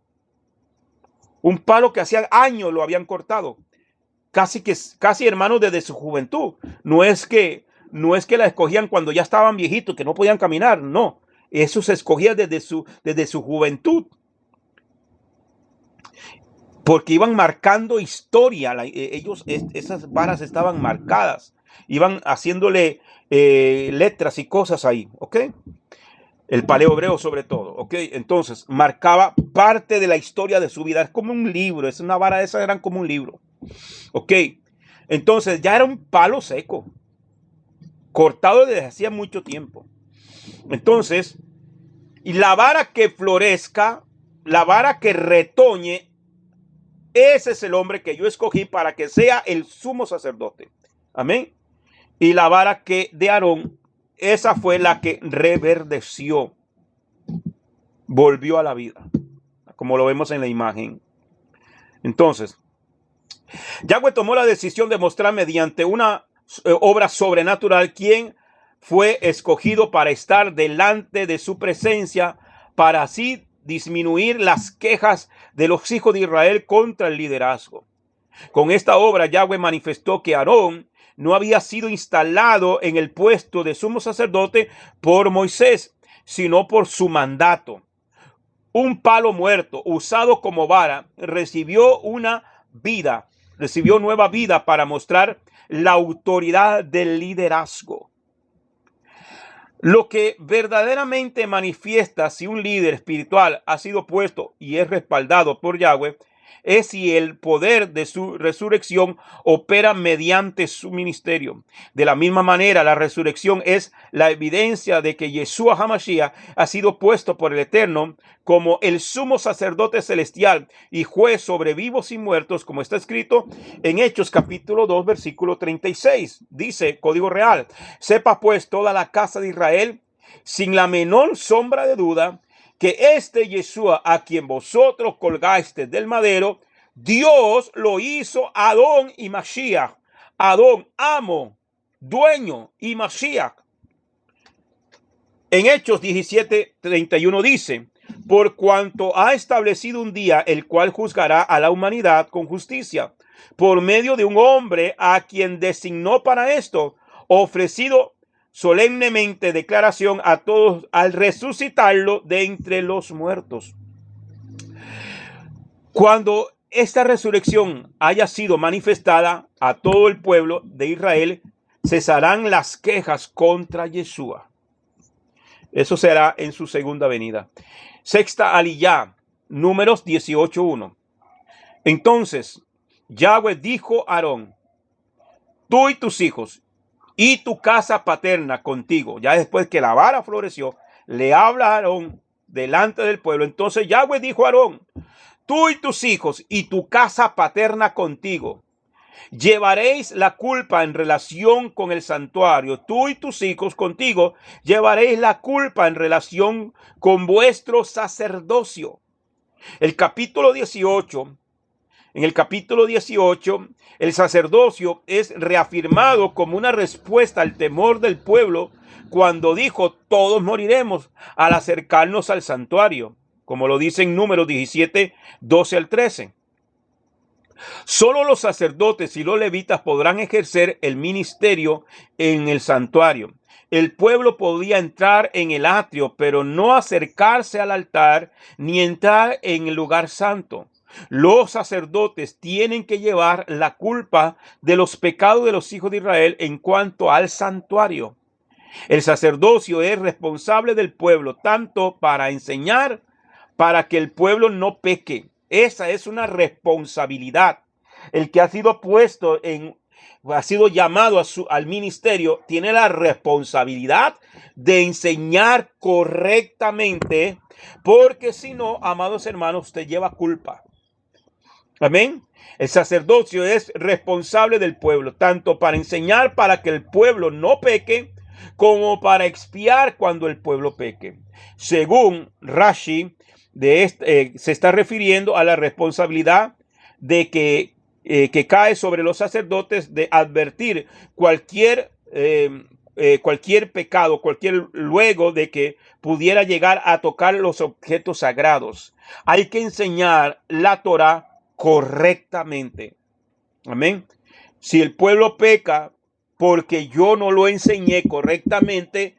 Speaker 1: Un palo que hacía años lo habían cortado. Casi hermanos desde su juventud. No es que la escogían cuando ya estaban viejitos, que no podían caminar. No, eso se escogía desde su juventud. Porque iban marcando historia. Esas varas estaban marcadas. Iban haciéndole letras y cosas ahí. ¿Ok? El paleo hebreo sobre todo. ¿Ok? Entonces, marcaba parte de la historia de su vida. Es como un libro. Es una vara de esas, eran como un libro. ¿Ok? Entonces, ya era un palo seco. Cortado desde hacía mucho tiempo. Entonces, y la vara que florezca, la vara que retoñe, ese es el hombre que yo escogí para que sea el sumo sacerdote. Amén. Y la vara de Aarón, esa fue la que reverdeció. Volvió a la vida. Como lo vemos en la imagen. Entonces, Yahweh tomó la decisión de mostrar mediante una obra sobrenatural quién fue escogido para estar delante de su presencia, para así disminuir las quejas de los hijos de Israel contra el liderazgo. Con esta obra, Yahweh manifestó que Aarón no había sido instalado en el puesto de sumo sacerdote por Moisés, sino por su mandato. Un palo muerto usado como vara recibió nueva vida para mostrar la autoridad del liderazgo. Lo que verdaderamente manifiesta si un líder espiritual ha sido puesto y es respaldado por Yahweh es si el poder de su resurrección opera mediante su ministerio. De la misma manera, la resurrección es la evidencia de que Yeshua HaMashiach ha sido puesto por el Eterno como el sumo sacerdote celestial y juez sobre vivos y muertos, como está escrito en Hechos capítulo 2, versículo 36. Dice, código real: sepa pues toda la casa de Israel, sin la menor sombra de duda, que este Yeshua a quien vosotros colgasteis del madero, Dios lo hizo Adón y Mashiach. Adón, amo, dueño, y Mashiach. En Hechos 17:31 dice: por cuanto ha establecido un día el cual juzgará a la humanidad con justicia, por medio de un hombre a quien designó para esto, ofrecido solemnemente declaración a todos al resucitarlo de entre los muertos. Cuando esta resurrección haya sido manifestada a todo el pueblo de Israel, cesarán las quejas contra Yeshua. Eso será en su segunda venida. Sexta aliyá, Números 18:1. Entonces Yahweh dijo a Aarón: tú y tus hijos y tu casa paterna contigo. Ya después que la vara floreció, le habla a Aarón delante del pueblo. Entonces Yahweh dijo a Aarón: tú y tus hijos y tu casa paterna contigo llevaréis la culpa en relación con el santuario. Tú y tus hijos contigo llevaréis la culpa en relación con vuestro sacerdocio. En el capítulo 18, el sacerdocio es reafirmado como una respuesta al temor del pueblo cuando dijo: todos moriremos al acercarnos al santuario, como lo dice en Números 17, 12 al 13. Solo los sacerdotes y los levitas podrán ejercer el ministerio en el santuario. El pueblo podía entrar en el atrio, pero no acercarse al altar ni entrar en el lugar santo. Los sacerdotes tienen que llevar la culpa de los pecados de los hijos de Israel en cuanto al santuario. El sacerdocio es responsable del pueblo, tanto para enseñar, para que el pueblo no peque. Esa es una responsabilidad. El que ha sido ha sido llamado al ministerio, tiene la responsabilidad de enseñar correctamente, porque si no, amados hermanos, usted lleva culpa. Amén. El sacerdocio es responsable del pueblo, tanto para enseñar para que el pueblo no peque, como para expiar cuando el pueblo peque. Según Rashi, se está refiriendo a la responsabilidad de que cae sobre los sacerdotes de advertir cualquier pecado, luego de que pudiera llegar a tocar los objetos sagrados. Hay que enseñar la Torá correctamente. Amén. Si el pueblo peca porque yo no lo enseñé correctamente,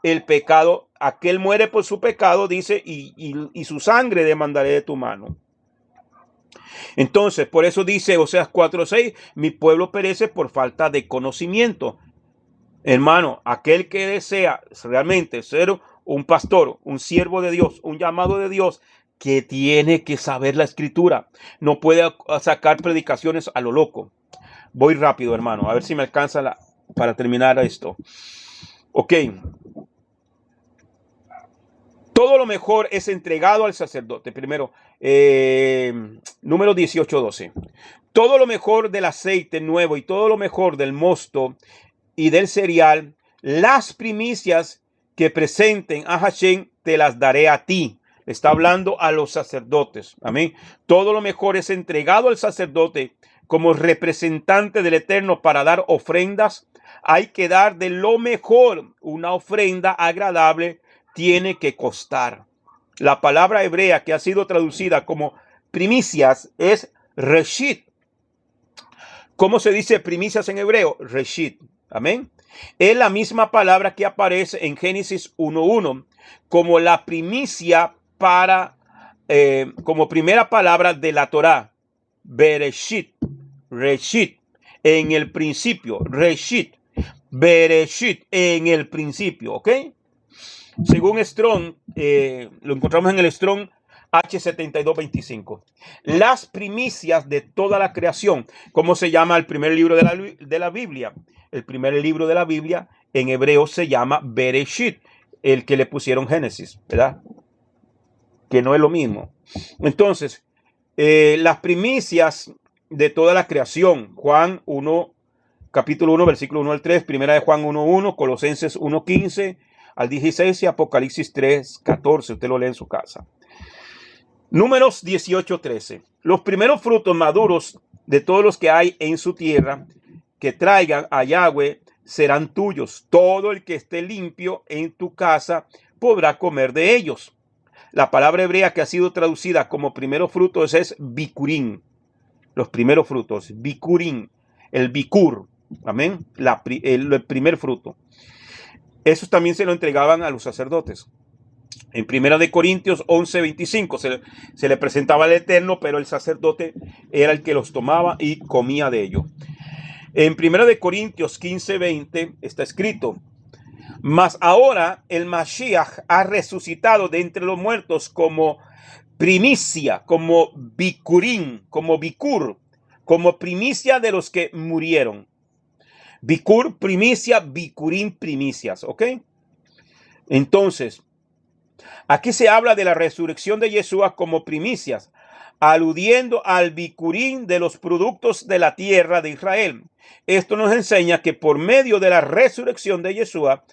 Speaker 1: el pecado, aquel muere por su pecado, dice, y su sangre demandaré de tu mano. Entonces, por eso dice Oseas 4:6, mi pueblo perece por falta de conocimiento. Hermano, aquel que desea realmente ser un pastor, un siervo de Dios, un llamado de Dios, que tiene que saber la escritura. No puede sacar predicaciones a lo loco. Voy rápido, hermano, a ver si me alcanza para terminar esto. Ok. Todo lo mejor es entregado al sacerdote. Primero, número 18:12. Todo lo mejor del aceite nuevo y todo lo mejor del mosto y del cereal, las primicias que presenten a Hashem, te las daré a ti. Está hablando a los sacerdotes. Amén. Todo lo mejor es entregado al sacerdote como representante del Eterno para dar ofrendas. Hay que dar de lo mejor. Una ofrenda agradable tiene que costar. La palabra hebrea que ha sido traducida como primicias es reshit. ¿Cómo se dice primicias en hebreo? Reshit. Amén. Es la misma palabra que aparece en Génesis 1:1 como la primicia como primera palabra de la Torá. Bereshit, Reshit, en el principio. Reshit, Bereshit, en el principio. ¿Ok? Según Strong, lo encontramos en el Strong H7225. Las primicias de toda la creación. ¿Cómo se llama el primer libro de la Biblia? El primer libro de la Biblia en hebreo se llama Bereshit, el que le pusieron Génesis, ¿verdad? Que no es lo mismo. Entonces, las primicias de toda la creación. Juan 1, capítulo 1, versículo 1 al 3, primera de Juan 1:1, Colosenses 1:15 al 16 y Apocalipsis 3:14. Usted lo lee en su casa. Números 18:13. Los primeros frutos maduros de todos los que hay en su tierra que traigan a Yahweh serán tuyos. Todo el que esté limpio en tu casa podrá comer de ellos. La palabra hebrea que ha sido traducida como primeros frutos es bikurim. Los primeros frutos, bikurim, el bikur, amén, el primer fruto. Esos también se lo entregaban a los sacerdotes. En 1 de Corintios 11:25 se le presentaba al Eterno, pero el sacerdote era el que los tomaba y comía de ellos. En 1 de Corintios 15:20 está escrito: mas ahora el Mashiach ha resucitado de entre los muertos como primicia, como bikurim, como bikur, como primicia de los que murieron. Bikur, primicia, bikurim, primicias, ¿ok? Entonces, aquí se habla de la resurrección de Yeshua como primicias, aludiendo al bikurim de los productos de la tierra de Israel. Esto nos enseña que por medio de la resurrección de Yeshua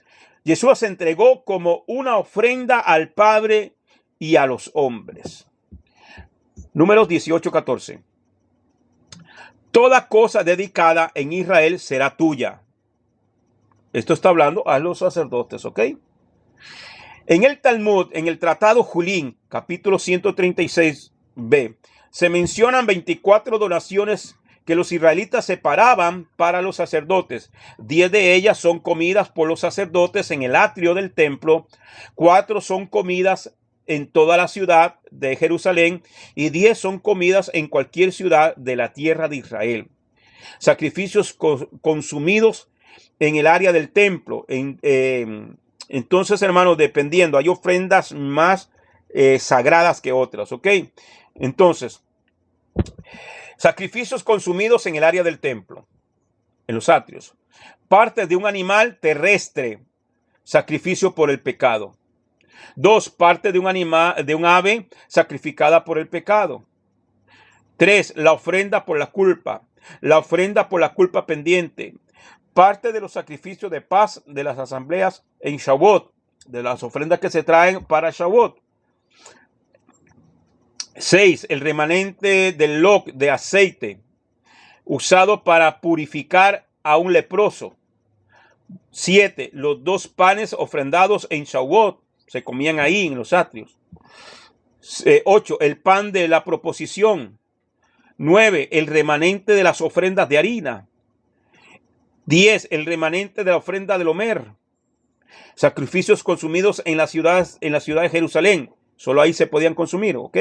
Speaker 1: se entregó como una ofrenda al Padre y a los hombres. Números 18:14. Toda cosa dedicada en Israel será tuya. Esto está hablando a los sacerdotes, ¿ok? En el Talmud, en el Tratado Julín, capítulo 136b, se mencionan 24 donaciones que los israelitas separaban para los sacerdotes. 10 de ellas son comidas por los sacerdotes en el atrio del templo, 4 son comidas en toda la ciudad de Jerusalén y 10 son comidas en cualquier ciudad de la tierra de Israel. Sacrificios consumidos en el área del templo. Entonces, hermanos, dependiendo, hay ofrendas más sagradas que otras, ¿ok? Entonces, sacrificios consumidos en el área del templo, en los atrios. Parte de un animal terrestre, sacrificio por el pecado. 2, parte de un animal, de un ave sacrificada por el pecado. 3, la ofrenda por la culpa. La ofrenda por la culpa pendiente. Parte de los sacrificios de paz de las asambleas en Shavuot, de las ofrendas que se traen para Shavuot. 6, el remanente del log de aceite usado para purificar a un leproso. 7, los 2 panes ofrendados en Shavuot, se comían ahí en los atrios. 8, el pan de la proposición. 9, el remanente de las ofrendas de harina. 10, el remanente de la ofrenda del Homer. Sacrificios consumidos en la ciudad de Jerusalén. Solo ahí se podían consumir, ¿ok?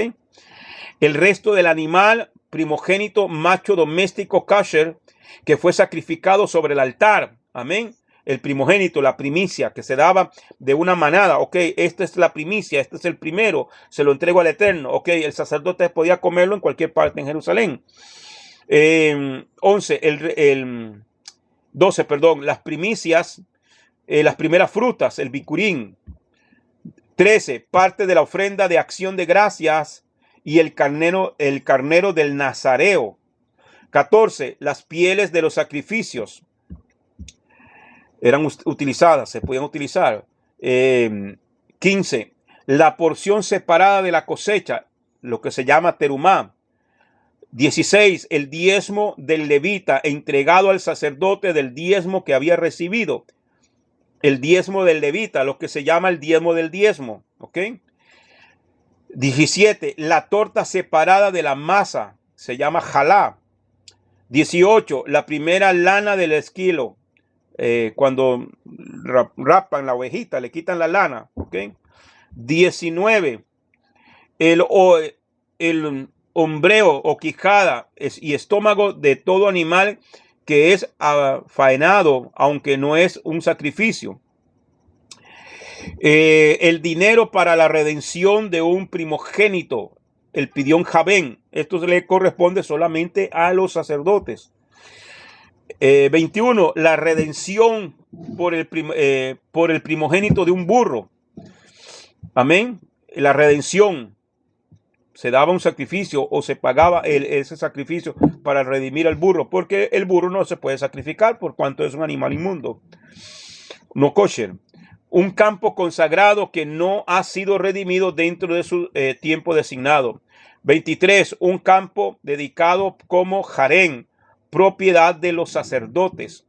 Speaker 1: El resto del animal primogénito macho doméstico kasher que fue sacrificado sobre el altar. Amén. El primogénito, la primicia que se daba de una manada. Ok, esta es la primicia, este es el primero. Se lo entrego al Eterno. Ok, el sacerdote podía comerlo en cualquier parte en Jerusalén. 12, las primicias, las primeras frutas, el bicurín. 13, parte de la ofrenda de acción de gracias y el carnero del nazareo. 14, las pieles de los sacrificios eran utilizadas, se podían utilizar. 15, la porción separada de la cosecha, lo que se llama terumá. 16, el diezmo del levita entregado al sacerdote del diezmo que había recibido. El diezmo del levita, lo que se llama el diezmo del diezmo, ¿ok? 17, la torta separada de la masa, se llama jalá. 18, la primera lana del esquilo, cuando rapan la ovejita, le quitan la lana, ¿ok? 19, el hombreo o quijada y estómago de todo animal que es faenado, aunque no es un sacrificio. El dinero para la redención de un primogénito, el pidión Javén. Esto le corresponde solamente a los sacerdotes. 21, la redención por el primogénito de un burro. Amén. La redención. Se daba un sacrificio o se pagaba ese sacrificio para redimir al burro, porque el burro no se puede sacrificar por cuanto es un animal inmundo. No kosher. Un campo consagrado que no ha sido redimido dentro de su tiempo designado. 23, un campo dedicado como harén, propiedad de los sacerdotes.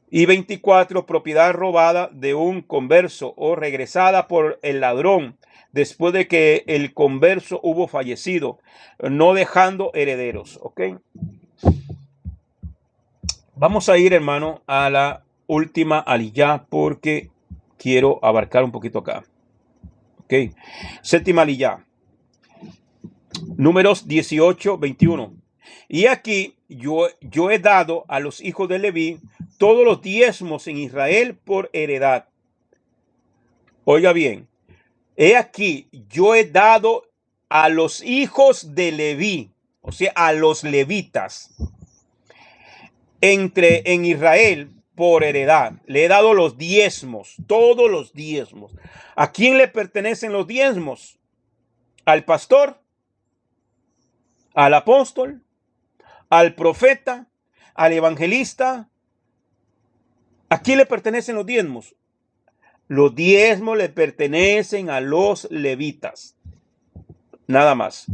Speaker 1: Y 24, propiedad robada de un converso o regresada por el ladrón después de que el converso hubo fallecido, no dejando herederos. ¿Ok? Vamos a ir, hermano, a la última aliyá porque quiero abarcar un poquito acá. ¿Ok? Séptima aliyá. Números 18, 21. Y aquí yo he dado a los hijos de Leví todos los diezmos en Israel por heredad. Oiga bien. He aquí, yo he dado a los hijos de Leví, o sea, a los levitas, en Israel por heredad. Le he dado los diezmos, todos los diezmos. ¿A quién le pertenecen los diezmos? ¿Al pastor? ¿Al apóstol? ¿Al profeta? ¿Al evangelista? ¿A quién le pertenecen los diezmos? Los diezmos le pertenecen a los levitas. Nada más.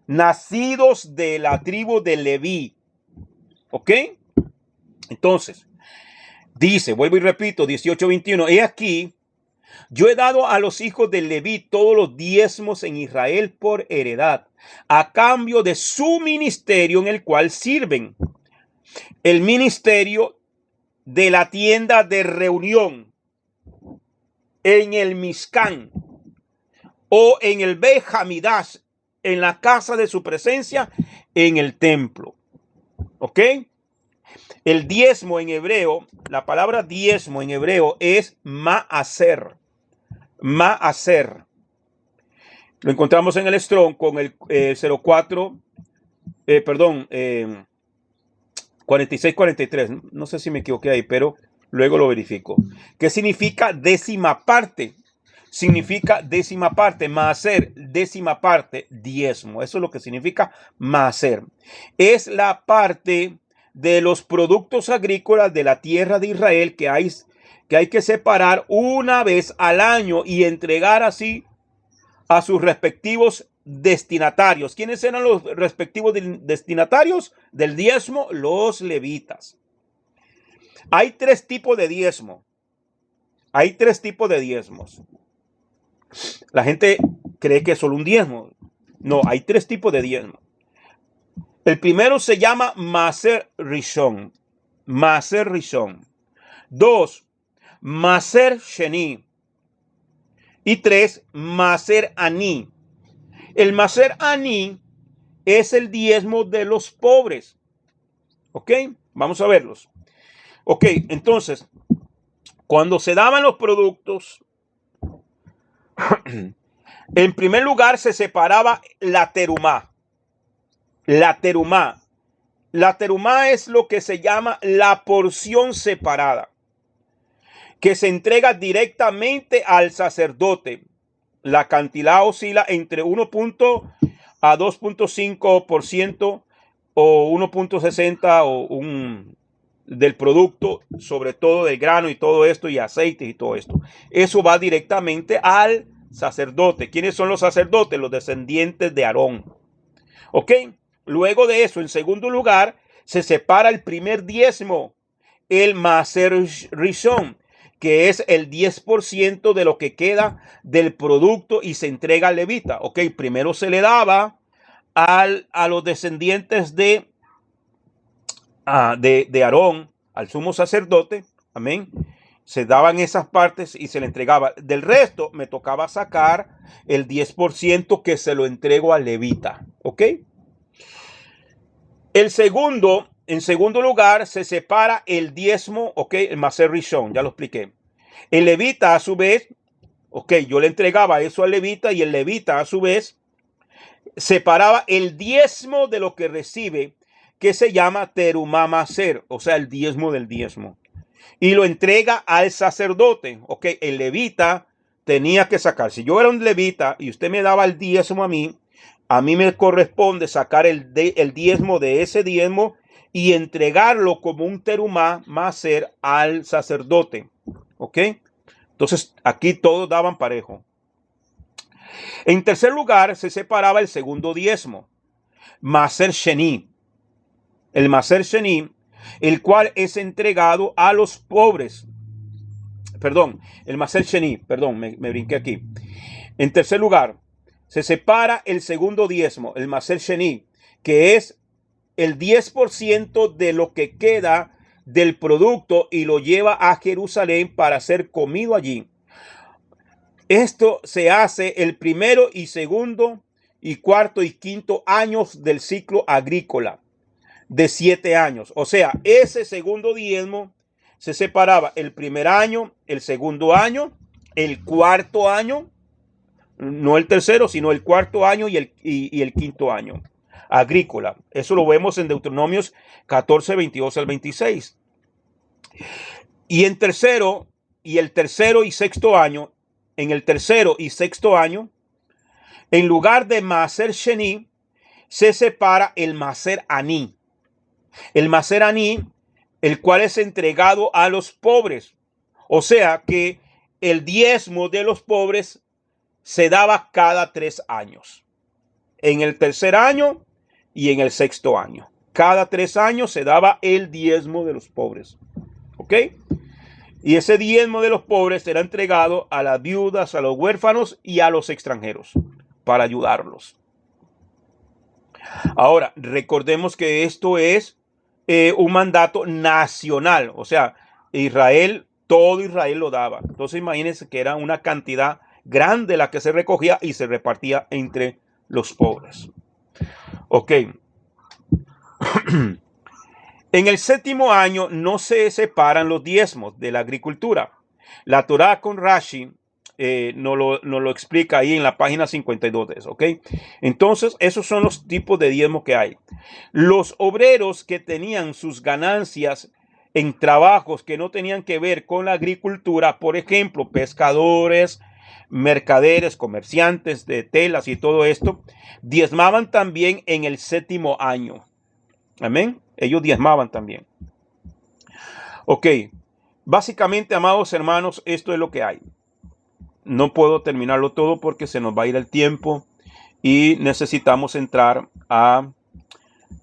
Speaker 1: Nacidos de la tribu de Leví. ¿Ok? Entonces, dice, vuelvo y repito, 18:21. He aquí, Yo he dado a los hijos de Leví todos los diezmos en Israel por heredad, a cambio de su ministerio en el cual sirven. El ministerio de la tienda de reunión en el Mizcán o en el Beit Hamidash, en la casa de su presencia, en el templo. ¿Ok? El diezmo en hebreo, la palabra diezmo en hebreo es ma'aser. Ma'aser. Lo encontramos en el Strong con el 4643. No sé si me equivoqué ahí, pero luego lo verifico. ¿Qué significa décima parte? Significa décima parte. Ma'aser, décima parte, diezmo. Eso es lo que significa ma'aser. Es la parte de los productos agrícolas de la tierra de Israel que hay que separar una vez al año y entregar así a sus respectivos destinatarios. ¿Quiénes eran los respectivos destinatarios del diezmo? Los levitas. Hay tres tipos de diezmo. Hay tres tipos de diezmos. La gente cree que es solo un diezmo. No, hay tres tipos de diezmo. El primero se llama Maser Rishon. Maser Rishon. 2. Maser Sheni. Y 3. Maser Ani. El Maser Ani es el diezmo de los pobres. ¿Ok? Vamos a verlos. Ok, entonces, cuando se daban los productos, en primer lugar se separaba la terumá. La terumá. La terumá es lo que se llama la porción separada, que se entrega directamente al sacerdote. La cantidad oscila entre 1. a 2.5% o 1.60 o del producto, sobre todo del grano y todo esto, y aceites y todo esto. Eso va directamente al sacerdote. ¿Quiénes son los sacerdotes? Los descendientes de Aarón. ¿Ok? Luego de eso, en segundo lugar, se separa el primer diezmo, el Maser Rishon, que es el 10% de lo que queda del producto y se entrega al levita. Ok, primero se le daba a los descendientes de Aarón, al sumo sacerdote, amén. Se daban esas partes y se le entregaba. Del resto me tocaba sacar el 10% que se lo entrego al levita. ¿Ok? En segundo lugar, se separa el diezmo, ok, el Maser Rishon, ya lo expliqué. El levita, a su vez, ok, yo le entregaba eso al levita y el levita, a su vez, separaba el diezmo de lo que recibe, que se llama terumá maser, o sea, el diezmo del diezmo. Y lo entrega al sacerdote, ok, el levita tenía que sacar. Si yo era un levita y usted me daba el diezmo a mí me corresponde sacar el diezmo de ese diezmo y entregarlo como un terumá maser al sacerdote. ¿Ok? Entonces, aquí todos daban parejo. En tercer lugar, se separaba el segundo diezmo, Maser Sheni. El Maser Sheni, el cual es entregado a los pobres. Perdón, el Maser Sheni, perdón, me brinqué aquí. En tercer lugar, se separa el segundo diezmo, el Maser Sheni, que es el 10% de lo que queda del producto y lo lleva a Jerusalén para ser comido allí. Esto se hace el primero y segundo y cuarto y quinto años del ciclo agrícola de 7 años. O sea, ese segundo diezmo se separaba el primer año, el segundo año, el cuarto año, no el tercero, sino el cuarto año y el quinto año agrícola. Eso lo vemos en Deuteronomios 14, 22 al 26. Y en tercero y sexto año, en el tercero y sexto año, en lugar de Maser Sheni, se separa el Maser Ani. El Maser Ani, el cual es entregado a los pobres. O sea que el diezmo de los pobres se daba cada 3 años. En el tercer año y en el sexto año. Cada 3 años se daba el diezmo de los pobres. ¿Ok? Y ese diezmo de los pobres será entregado a las viudas, a los huérfanos y a los extranjeros para ayudarlos. Ahora, recordemos que esto es un mandato nacional. O sea, Israel, todo Israel lo daba. Entonces imagínense que era una cantidad grande la que se recogía y se repartía entre los pobres. Ok. En el 7º año no se separan los diezmos de la agricultura. La Torá con Rashi nos lo explica ahí en la página 52 de eso, ¿ok? Entonces, esos son los tipos de diezmos que hay. Los obreros que tenían sus ganancias en trabajos que no tenían que ver con la agricultura, por ejemplo, pescadores, mercaderes, comerciantes de telas y todo esto, diezmaban también en el 7º año. Amén. Ellos diezmaban también. Ok. Básicamente, amados hermanos, esto es lo que hay. No puedo terminarlo todo porque se nos va a ir el tiempo y necesitamos entrar a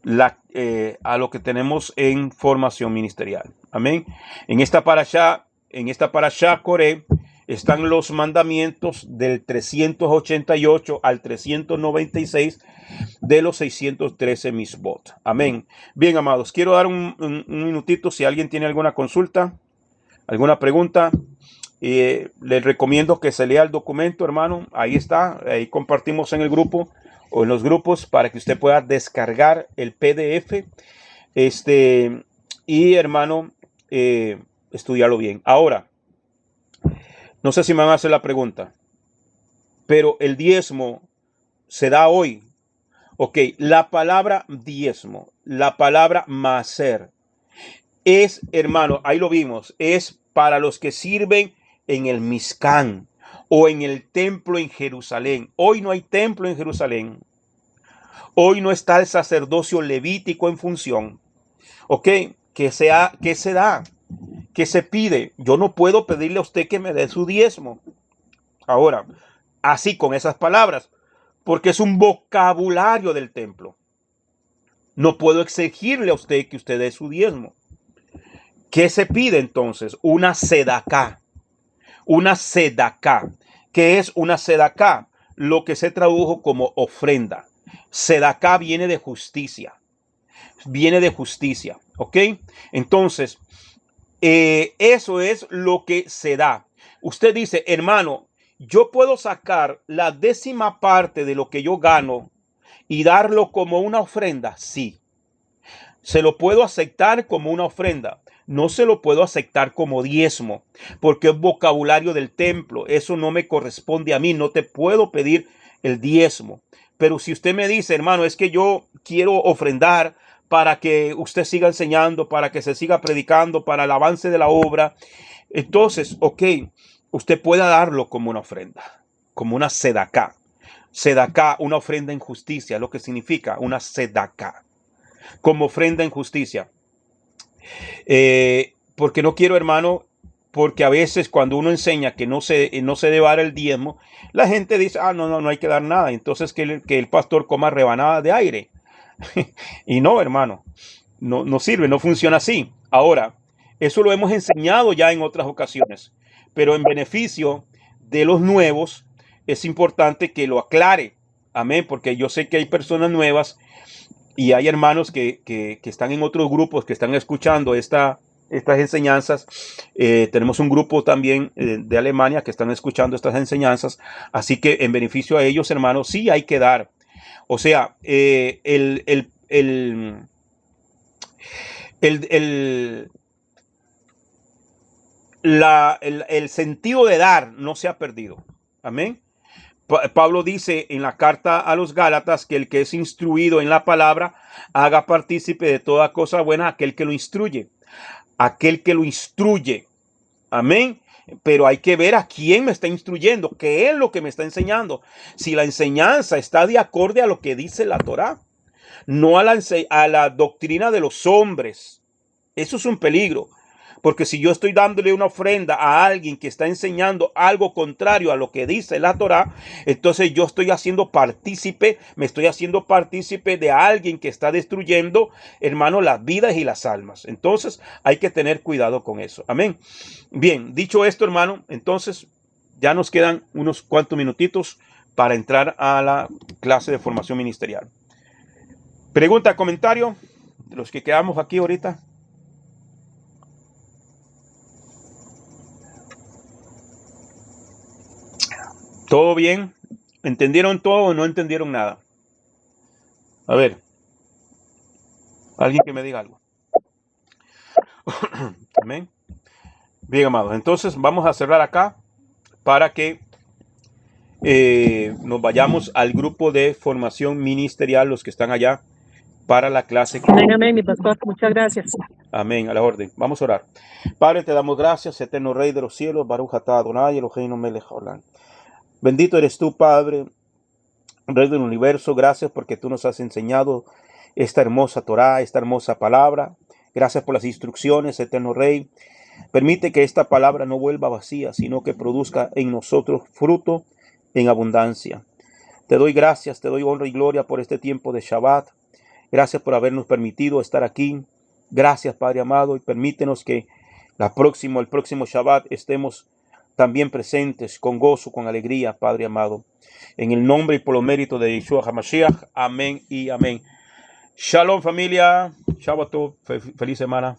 Speaker 1: lo que tenemos en formación ministerial. Amén. En esta parashá Coré, están los mandamientos del 388 al 396 de los 613 misbot. Amén. Bien, amados, quiero dar un minutito si alguien tiene alguna consulta, alguna pregunta. Les recomiendo que se lea el documento, hermano. Ahí está, ahí compartimos en el grupo o en los grupos para que usted pueda descargar el PDF. Y hermano, estudiarlo bien. Ahora, no sé si me van a hacer la pregunta, pero el diezmo se da hoy. Ok, la palabra diezmo, la palabra maser, es, hermano, ahí lo vimos, es para los que sirven en el Mishkan o en el templo en Jerusalén. Hoy no hay templo en Jerusalén. Hoy no está el sacerdocio levítico en función. Ok, ¿qué se da? ¿Qué se pide? Yo no puedo pedirle a usted que me dé su diezmo. Ahora, así con esas palabras, porque es un vocabulario del templo. No puedo exigirle a usted que usted dé su diezmo. ¿Qué se pide entonces? Una sedaká. Una sedaká. ¿Qué es una sedaká? Lo que se tradujo como ofrenda. Sedaká viene de justicia. Viene de justicia. ¿Ok? Entonces, eso es lo que se da. Usted dice, hermano, yo puedo sacar la 10ª parte de lo que yo gano y darlo como una ofrenda. Sí. Se lo puedo aceptar como una ofrenda. No se lo puedo aceptar como diezmo, porque es vocabulario del templo. Eso no me corresponde a mí. No te puedo pedir el diezmo. Pero si usted me dice, hermano, es que yo quiero ofrendar para que usted siga enseñando, para que se siga predicando, para el avance de la obra, entonces, ok, usted pueda darlo como una ofrenda, como una sedaká. Sedaká, una ofrenda en justicia, lo que significa una sedaká, como ofrenda en justicia. Porque no quiero, hermano, porque a veces cuando uno enseña que no se debe dar el diezmo, la gente dice, no hay que dar nada. Entonces que el pastor coma rebanadas de aire. Y no, hermano, no sirve, no funciona así. Ahora, eso lo hemos enseñado ya en otras ocasiones, pero en beneficio de los nuevos es importante que lo aclare. Amén, porque yo sé que hay personas nuevas y hay hermanos que están en otros grupos que están escuchando estas enseñanzas. Tenemos un grupo también de Alemania que están escuchando estas enseñanzas. Así que en beneficio a ellos, hermanos, sí hay que dar. O sea, el sentido de dar no se ha perdido. Amén. Pablo dice en la carta a los Gálatas que el que es instruido en la palabra haga partícipe de toda cosa buena aquel que lo instruye. Aquel que lo instruye. Amén. Pero hay que ver a quién me está instruyendo, qué es lo que me está enseñando. Si la enseñanza está de acorde a lo que dice la Torá, no a la doctrina de los hombres. Eso es un peligro. Porque si yo estoy dándole una ofrenda a alguien que está enseñando algo contrario a lo que dice la Torá, entonces yo estoy haciendo partícipe, me estoy haciendo partícipe de alguien que está destruyendo, hermano, las vidas y las almas. Entonces hay que tener cuidado con eso. Amén. Bien, dicho esto, hermano, entonces ya nos quedan unos cuantos minutitos para entrar a la clase de formación ministerial. Pregunta, comentario, de los que quedamos aquí ahorita. ¿Todo bien? ¿Entendieron todo o no entendieron nada? A ver, alguien que me diga algo. Amén. Bien, amados. Entonces vamos a cerrar acá para que nos vayamos al grupo de formación ministerial, los que están allá, para la clase.
Speaker 2: Amén, amén, mi pastor. Muchas gracias.
Speaker 1: Amén, a la orden. Vamos a orar. Padre, te damos gracias, eterno Rey de los cielos, Baruch atah Adonai, Eloheinu melech haolam. Bendito eres tú, Padre, Rey del universo. Gracias porque tú nos has enseñado esta hermosa Torá, esta hermosa palabra. Gracias por las instrucciones, eterno Rey. Permite que esta palabra no vuelva vacía, sino que produzca en nosotros fruto en abundancia. Te doy gracias, te doy honra y gloria por este tiempo de Shabbat. Gracias por habernos permitido estar aquí. Gracias, Padre amado, y permítenos que el próximo Shabbat estemos también presentes con gozo, con alegría, Padre amado. En el nombre y por los méritos de Yeshua HaMashiach. Amén y amén. Shalom, familia. Shabbat tov. Feliz semana.